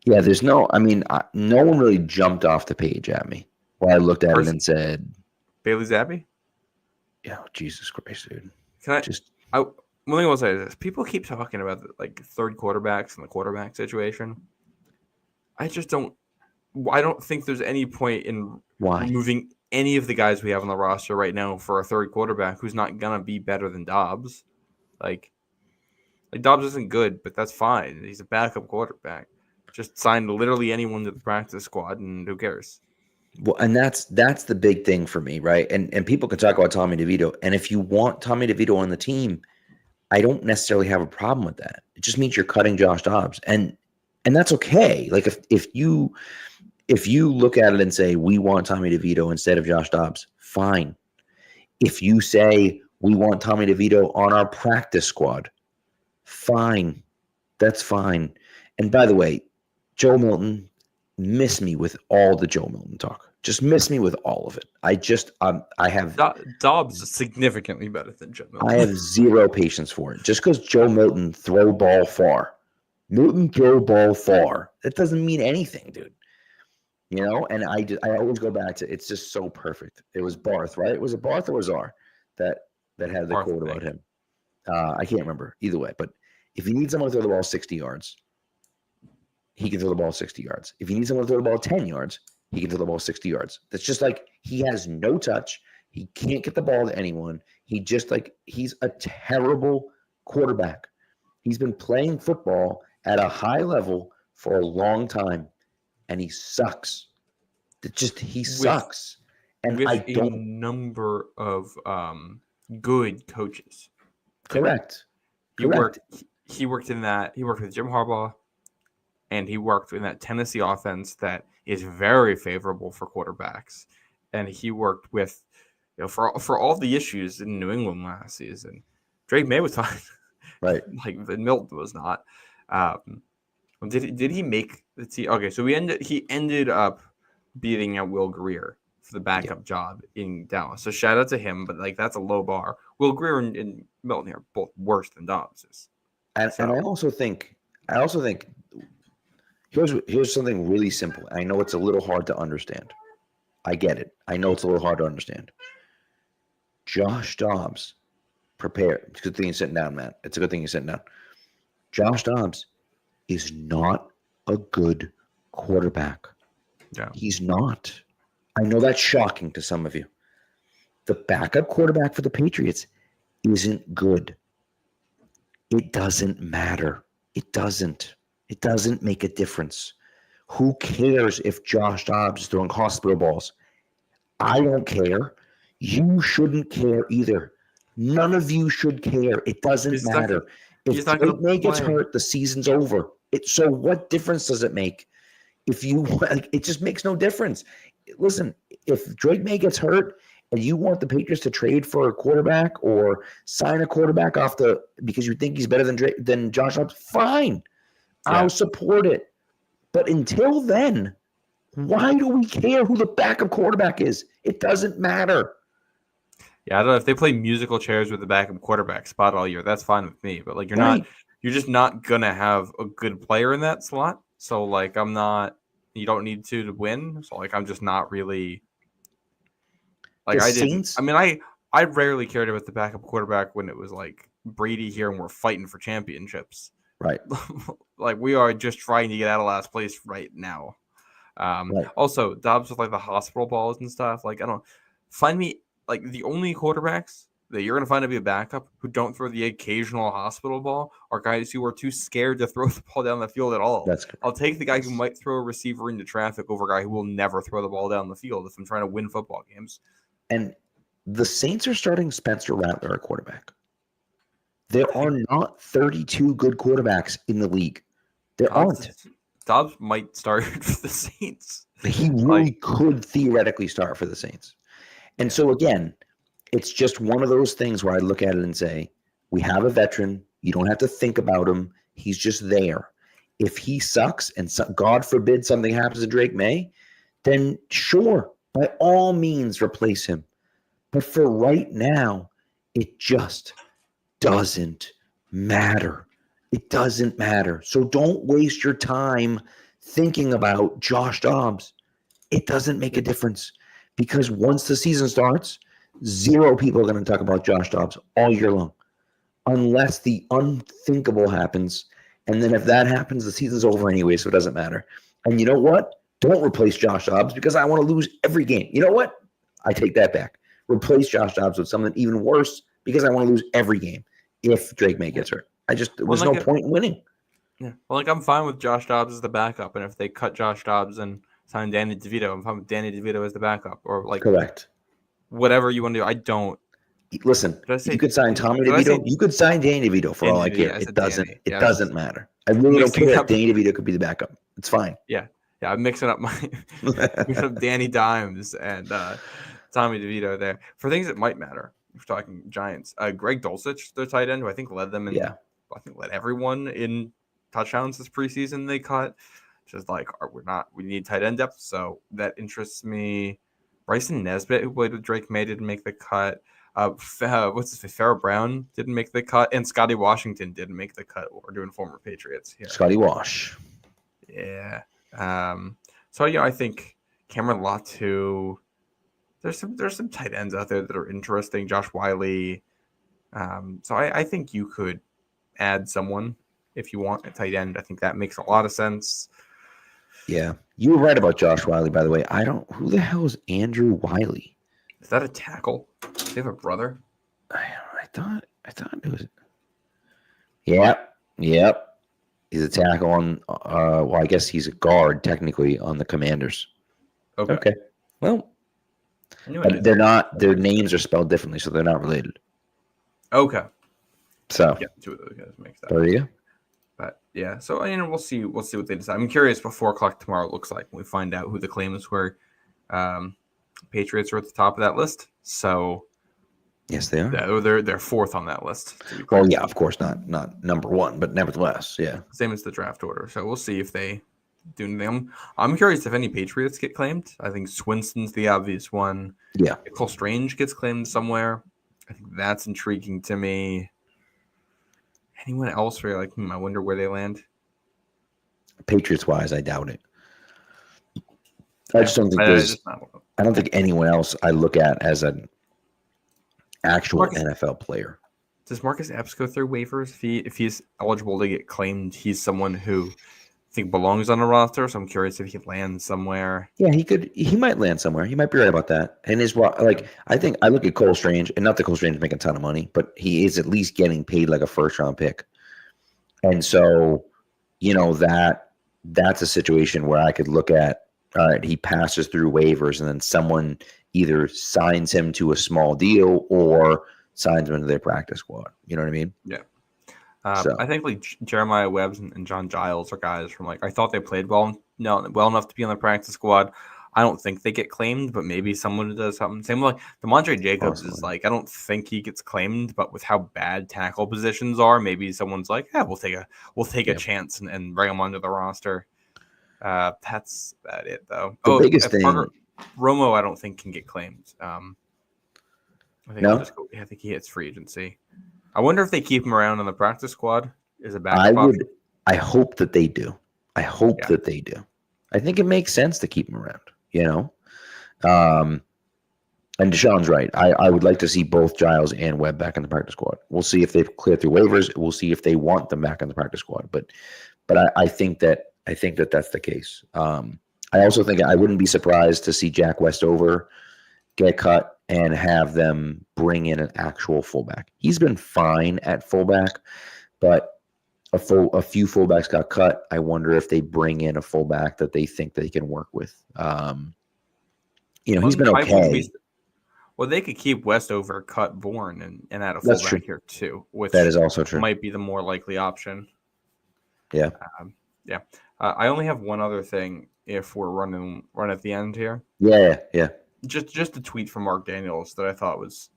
Yeah, there's no. I mean, no one really jumped off the page at me while I looked at it and said, "Bailey Zappi." Yeah, Jesus Christ, dude. One thing I will say is this: people keep talking about third quarterbacks and the quarterback situation. I don't think there's any point in removing any of the guys we have on the roster right now for a third quarterback who's not gonna be better than Dobbs. Like Dobbs isn't good, but that's fine. He's a backup quarterback. Just sign literally anyone to the practice squad, and who cares? Well, and that's the big thing for me, right? And people can talk about Tommy DeVito, and if you want Tommy DeVito on the team, I don't necessarily have a problem with that. It just means you're cutting Josh Dobbs, and that's okay. Like if you look at it and say we want Tommy DeVito instead of Josh Dobbs, fine. If you say we want Tommy DeVito on our practice squad, fine. That's fine. And by the way, Joe Milton, miss me with all the Joe Milton talk. Just miss me with all of it. I have Dobbs is significantly better than Joe Milton. I have zero patience for it. Just because Joe Milton throw ball far, that doesn't mean anything, dude. And I always go back to it's just so perfect. It was Barth, right? Was it Barth or Czar that had the quote about him? I can't remember either way. But if you need someone to throw the ball 60 yards, he can throw the ball 60 yards. If you need someone to throw the ball 10 yards, he can throw the ball 60 yards. That's just like he has no touch. He can't get the ball to anyone. He's a terrible quarterback. He's been playing football at a high level for a long time, and he sucks. He sucks. And with a number of good coaches. Correct. He worked in that. He worked with Jim Harbaugh. And he worked in that Tennessee offense that is very favorable for quarterbacks. And he worked with, for all the issues in New England last season. Drake May was fine, right? Like Milton was not. Did he make the team? Okay, so he ended up beating out Will Grier for the backup job in Dallas. So shout out to him, but that's a low bar. Will Grier and Milton are both worse than Dobbs is. And I also think. Here's something really simple. I know it's a little hard to understand. I get it. I know it's a little hard to understand. Josh Dobbs, prepare. It's a good thing you're sitting down, Matt. It's a good thing you're sitting down. Josh Dobbs is not a good quarterback. Yeah. He's not. I know that's shocking to some of you. The backup quarterback for the Patriots isn't good. It doesn't matter. It doesn't. It doesn't make a difference. Who cares if Josh Dobbs is throwing hospital balls? I don't care. You shouldn't care either. None of you should care. It doesn't matter. If Drake May gets hurt, the season's over. So what difference does it make? It just makes no difference. Listen, if Drake May gets hurt and you want the Patriots to trade for a quarterback or sign a quarterback because you think he's better than Josh Dobbs, fine. Yeah. I'll support it. But until then, why do we care who the backup quarterback is? It doesn't matter. Yeah, I don't know if they play musical chairs with the backup quarterback spot all year. That's fine with me. But like, you're just not gonna have a good player in that slot. So like, I'm not. You don't need to win. So like, I'm just not really. Like The I didn't. Saints, I mean, I rarely cared about the backup quarterback when it was like Brady here and we're fighting for championships. right? Like we are just trying to get out of last place right now. Right. Also, Dobbs with like the hospital balls and stuff. Like I don't find me like the only quarterbacks that you're gonna find to be a backup who don't throw the occasional hospital ball are guys who are too scared to throw the ball down the field at all. That's correct. I'll take the guy who might throw a receiver into traffic over a guy who will never throw the ball down the field if I'm trying to win football games. And the Saints are starting Spencer Rattler at quarterback. There are not 32 good quarterbacks in the league. There aren't. Dobbs might start for the Saints. He really could theoretically start for the Saints. And so, again, it's just one of those things where I look at it and say, we have a veteran. You don't have to think about him. He's just there. If he sucks and God forbid something happens to Drake May, then sure, by all means, replace him. But for right now, it just doesn't matter. It doesn't matter. So don't waste your time thinking about Josh Dobbs. It doesn't make a difference because once the season starts, 0 people are going to talk about Josh Dobbs all year long unless the unthinkable happens. And then if that happens, the season's over anyway, so it doesn't matter. And you know what? Don't replace Josh Dobbs because I want to lose every game. You know what? I take that back. Replace Josh Dobbs with something even worse because I want to lose every game if Drake May gets hurt. There's no point in winning. Yeah. Well, like I'm fine with Josh Dobbs as the backup, and if they cut Josh Dobbs and sign Danny DeVito, I'm fine with Danny DeVito as the backup, or like correct. Whatever you want to do. I don't. Listen, you could sign Tommy DeVito. You could sign Danny DeVito for all I care. It doesn't matter. I really don't care if Danny DeVito could be the backup. It's fine. Yeah. I'm mixing up Danny Dimes and Tommy DeVito there for things that might matter. If we're talking Giants, Greg Dulcich, their tight end, who I think led them in. Yeah. I think led everyone in touchdowns this preseason. They cut. Just like we need tight end depth, so that interests me. Bryson Nesbitt, who played with Drake May, didn't make the cut. Farrah Brown didn't make the cut, and Scotty Washington didn't make the cut. We're doing former Patriots here. Scotty Wash. Yeah. So I think Cameron Latu. There's some tight ends out there that are interesting. Josh Wiley. So I think you could add someone if you want a tight end. I think that makes a lot of sense. Yeah, you were right about Josh Wiley, by the way. Who the hell is Andrew Wiley? Is that a tackle? Do they have a brother? I thought it was. Yep. He's a tackle on. Well, I guess he's a guard technically on the Commanders. Okay. Well, but they're not. Their names are spelled differently, so they're not related. Okay. So yeah, 2 of those guys make that. There you go. But yeah, so we'll see what they decide. I'm curious what 4:00 tomorrow looks like when we find out who the claimants were. Patriots are at the top of that list, so yes, they are. They're 4th on that list. Well, yeah, of course not number 1, but nevertheless, yeah. Same as the draft order. So we'll see if they do anything. I'm curious if any Patriots get claimed. I think Swinston's the obvious one. Yeah, Cole Strange gets claimed somewhere. I think that's intriguing to me. Anyone else where you're like, I wonder where they land? Patriots-wise, I doubt it. I just don't think I don't think anyone else I look at as an actual NFL player. Does Marcus Epps go through waivers? If he's eligible to get claimed, he's someone who I think belongs on a roster. So I'm curious if he lands somewhere. Yeah, he could. He might land somewhere. He might be right about that. And I think I look at Cole Strange, and not that Cole Strange is making a ton of money, but he is at least getting paid like a first-round pick. And so, that's a situation where I could look at. All right, he passes through waivers, and then someone either signs him to a small deal or signs him into their practice squad. You know what I mean? Yeah. I think like Jeremiah Webbs and John Giles are guys from I thought they played well enough to be on the practice squad. I don't think they get claimed, but maybe someone does something. Same with DeMondre Jacobs is I don't think he gets claimed, but with how bad tackle positions are, maybe someone's we'll take a chance and bring him onto the roster. That's about it, though. The biggest thing. Romo, I don't think can get claimed. I think No? I think he hits free agency. I wonder if they keep him around on the practice squad as a backup option. I hope that they do. I hope that they do. I think it makes sense to keep him around, And Deshaun's right. I would like to see both Giles and Webb back in the practice squad. We'll see if they've cleared through waivers. We'll see if they want them back in the practice squad. But I think that that's the case. I also think I wouldn't be surprised to see Jack Westover get cut and have them bring in an actual fullback. He's been fine at fullback, but a few fullbacks got cut. I wonder if they bring in a fullback that they think they can work with. He's been okay. Well, they could keep Westover, cut Bourne, and add a fullback here too. Which that is also true. Might be the more likely option. Yeah. I only have one other thing. If we're run at the end here. Yeah. Just a tweet from Mark Daniels that I thought was,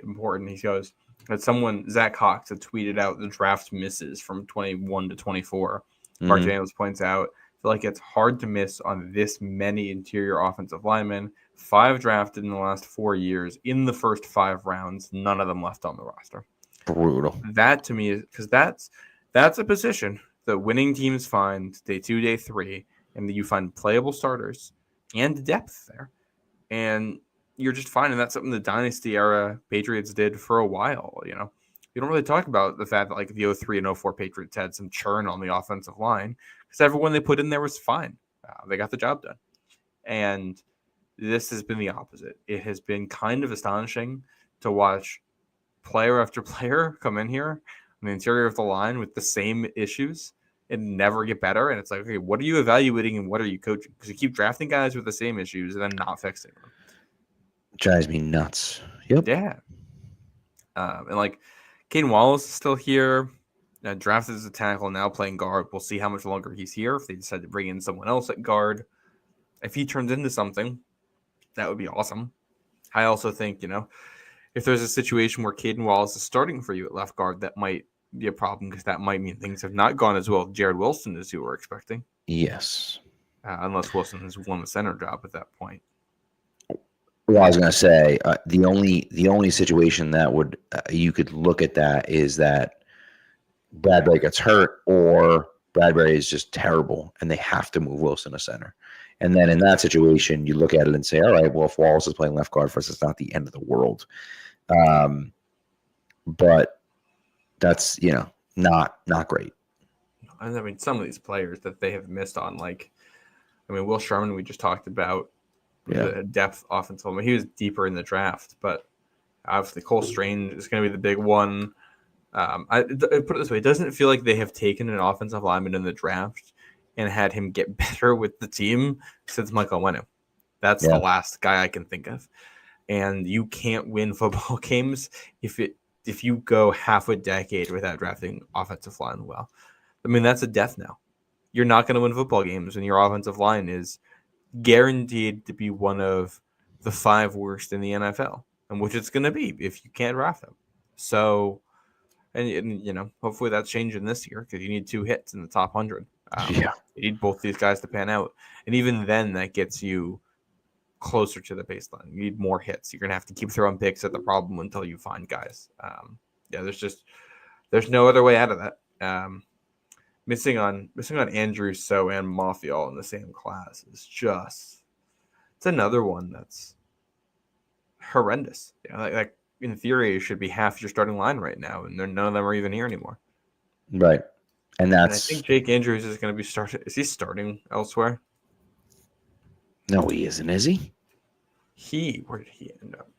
important. He goes that Zach Cox had tweeted out the draft misses from 21 to 24. Mm-hmm. Mark Daniels points out, I feel like it's hard to miss on this many interior offensive linemen. 5 drafted in the last 4 years in the first 5 rounds. None of them left on the roster. Brutal. That to me is because that's a position that winning teams find day 2, day 3, and you find playable starters and depth there. And you're just finding that's something the dynasty era Patriots did for a while. You don't really talk about the fact that like the 03 and 04 Patriots had some churn on the offensive line because everyone they put in there was fine. They got the job done. And this has been the opposite. It has been kind of astonishing to watch player after player come in here on the interior of the line with the same issues and never get better. And it's like, okay, what are you evaluating and what are you coaching? Because you keep drafting guys with the same issues and then not fixing them. Drives me nuts. Yep. Yeah. And like Caden Wallace is still here, drafted as a tackle, now playing guard. We'll see how much longer he's here. If they decide to bring in someone else at guard, if he turns into something, that would be awesome. I also think, if there's a situation where Caden Wallace is starting for you at left guard, that might be a problem because that might mean things have not gone as well with Jared Wilson as you were expecting. Yes. Unless Wilson has won the center job at that point. Well, I was going to say the only situation that would you could look at that is that Bradbury gets hurt or Bradbury is just terrible and they have to move Wilson to center. And then in that situation, you look at it and say, all right, well, if Wallace is playing left guard for us, it's not the end of the world. But that's, not great. I mean, some of these players that they have missed on, Will Sherman, we just talked about, the depth offensive line. He was deeper in the draft, but obviously Cole Strange is going to be the big one. I put it this way, it doesn't feel like they have taken an offensive lineman in the draft and had him get better with the team since Michael Wenu. That's the last guy I can think of. And you can't win football games if you go half a decade without drafting offensive line well. I mean, that's a death knell. You're not going to win football games when your offensive line is guaranteed to be one of the 5 worst in the NFL, and which it's going to be if you can't draft them. So, and hopefully that's changing this year because you need 2 hits in the top 100. You need both these guys to pan out, and even then, that gets you closer to the baseline. You need more hits. You're going to have to keep throwing picks at the problem until you find guys. There's no other way out of that. Missing on Andrew So and Mafia all in the same class is it's another one that's horrendous. Like in theory, it should be half your starting line right now, and none of them are even here anymore. Right, and I think Jake Andrews is going to be starting. Is he starting elsewhere? No, he isn't. Is he? Where did he end up?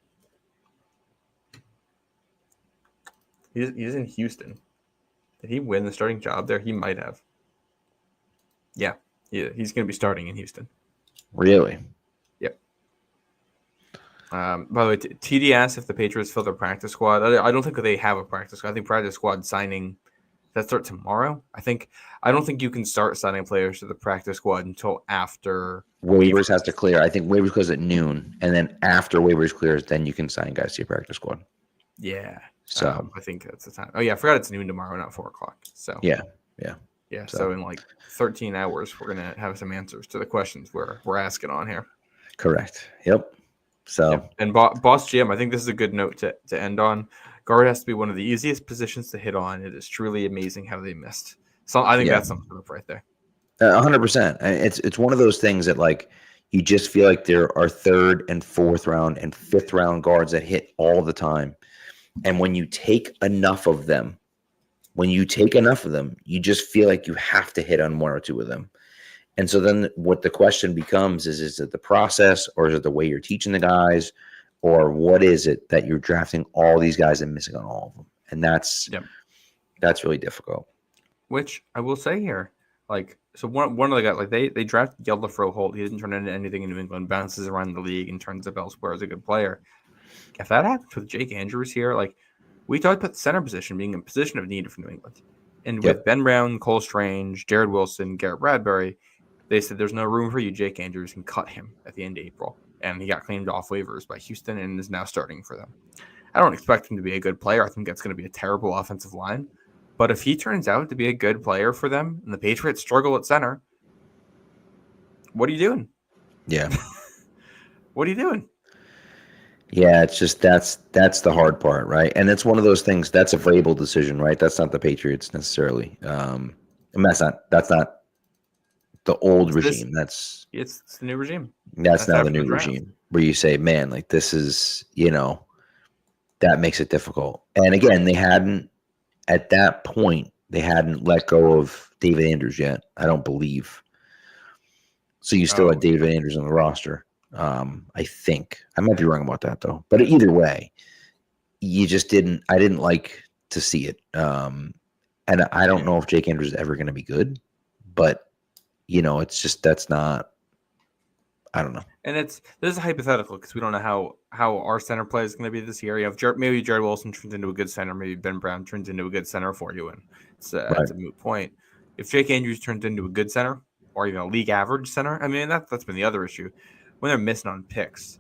He's in Houston. Did he win the starting job there? He might have. Yeah, he's going to be starting in Houston. Really? Yep. By the way, TD asked if the Patriots fill their practice squad. I don't think they have a practice squad. I think practice squad signing that start tomorrow. I don't think you can start signing players to the practice squad until after waivers has to clear. I think waivers goes at noon, and then after waivers clears, then you can sign guys to your practice squad. Yeah. So I think that's the time. Oh yeah, I forgot it's noon tomorrow, not 4:00. So yeah. Yeah, so in like 13 hours, we're going to have some answers to the questions we're asking on here. Correct. Yep. So, yep. And Boss GM, I think this is a good note to end on. Guard has to be one of the easiest positions to hit on. It is truly amazing how they missed. So I think that's something up right there. 100%. It's one of those things that like you just feel like there are third and fourth round and fifth round guards that hit all the time. And when you take enough of them, you just feel like you have to hit on one or two of them. And so then what the question becomes is it the process, or is it the way you're teaching the guys, or what is it that you're drafting all these guys and missing on all of them? And that's really difficult. Which I will say here, like, so one of the guys, like they drafted Yeldafro Holt. He didn't turn into anything in New England, bounces around the league and turns up elsewhere as a good player. If that happens with Jake Andrews here, like we talked about the center position being a position of need for New England. And with Ben Brown, Cole Strange, Jared Wilson, Garrett Bradbury, they said there's no room for you, Jake Andrews, and cut him at the end of April. And he got claimed off waivers by Houston and is now starting for them. I don't expect him to be a good player. I think that's going to be a terrible offensive line. But if he turns out to be a good player for them and the Patriots struggle at center, what are you doing? Yeah. What are you doing? Yeah, it's just that's the hard part, right? And it's one of those things. That's a Vrabel decision, right? That's not the Patriots necessarily. And that's not the old regime. It's the new regime. That's now the new regime where you say, man, like this is, that makes it difficult. And again, at that point, they hadn't let go of David Andrews yet, I don't believe. So you still had David Andrews on the roster. I think. I might be wrong about that though. But either way, I didn't like to see it. And I don't know if Jake Andrews is ever going to be good, but it's just, that's not, I don't know. And this is hypothetical because we don't know how our center play is going to be this year. You have maybe Jared Wilson turns into a good center, maybe Ben Brown turns into a good center for you, and it's a moot point. If Jake Andrews turns into a good center or even a league average center, I mean that's been the other issue. When they're missing on picks,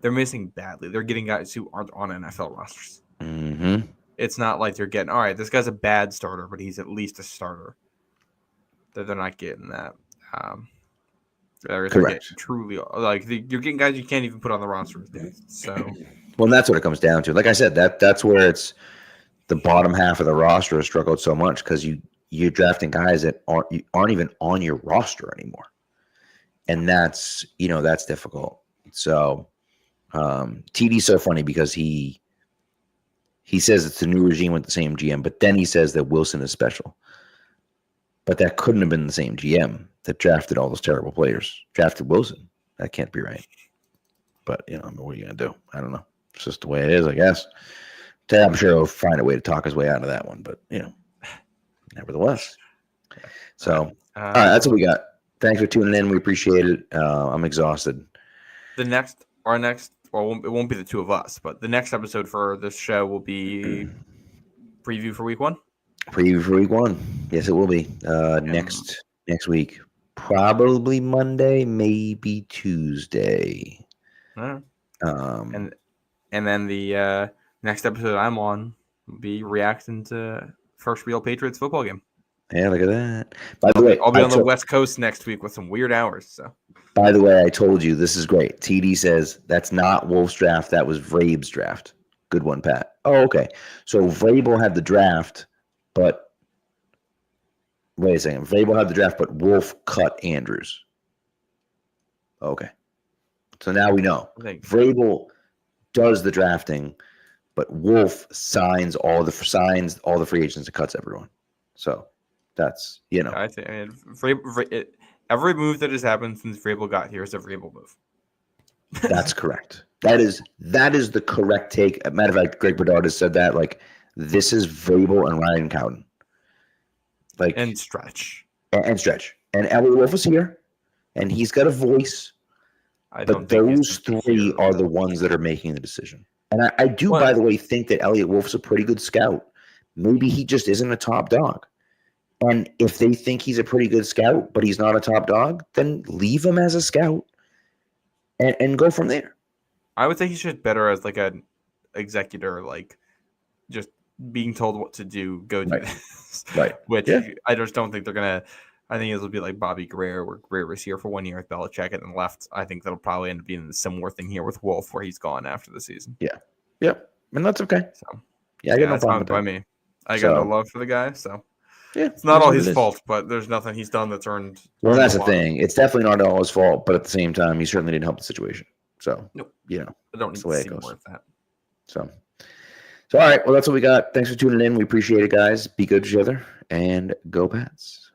they're missing badly. They're getting guys who aren't on NFL rosters. Mm-hmm. It's not like they're getting, all right, this guy's a bad starter, but he's at least a starter. They're not getting that. Correct. Truly, like you're getting guys you can't even put on the roster. So, well, that's what it comes down to. Like I said, that's where it's the bottom half of the roster has struggled so much because you're drafting guys that aren't even on your roster anymore, and that's difficult. So, TD's so funny because he says it's a new regime with the same GM, but then he says that Wilson is special. But that couldn't have been the same GM that drafted all those terrible players. Drafted Wilson. That can't be right. But, what are you going to do? I don't know. It's just the way it is, I guess. I'm sure he'll find a way to talk his way out of that one. But, nevertheless. So, all right, that's what we got. Thanks for tuning in. We appreciate it. I'm exhausted. It won't be the two of us, but the next episode for this show will be preview for week 1. Preview for week 1. Yes, it will be next week. Probably Monday, maybe Tuesday. And then the next episode I'm on will be reacting to first real Patriots football game. Yeah, look at that. By the way, I'll be on the West Coast next week with some weird hours. So, by the way, I told you this is great. TD says that's not Wolf's draft. That was Vrabel's draft. Good one, Pat. Oh, okay. So Vrabel had the draft. But wait a second. Vrabel had the draft, but Wolf cut Andrews. Okay. So now we know. Vrabel does the drafting, but Wolf signs all the free agents and cuts everyone. So that's, I think every move that has happened since Vrabel got here is a Vrabel move. That's correct. That is the correct take. Matter of fact, Greg Bedard has said that, like, this is Vrabel and Ryan Cowden. Like, and Stretch. And Elliot Wolf is here, and he's got a voice. But those three are the ones that are making the decision. And I do, by the way, think that Elliot Wolf's a pretty good scout. Maybe he just isn't a top dog. And if they think he's a pretty good scout, but he's not a top dog, then leave him as a scout and go from there. I would think he should better as like an executor, like just being told what to do, go do Right. this. Right. Which Yeah. I just don't think they're going to. I think it'll be like Bobby Greer, where Greer was here for 1 year with Belichick and then left. I think that'll probably end up being a similar thing here with Wolf, where he's gone after the season. Yeah. Yep. And that's okay. So, Yeah, I got no that's problem fine with by that. me. I got no love for the guy, so Yeah, it's not it is all what his it is. fault, but there's nothing he's done that's earned. Well, that's a the lot of- thing. It's definitely not all his fault, but at the same time, he certainly didn't help the situation. So, Nope. you know, I don't that's need the way to it see goes. more of that. So all right. Well, that's what we got. Thanks for tuning in. We appreciate it, guys. Be good to each other and go Pats.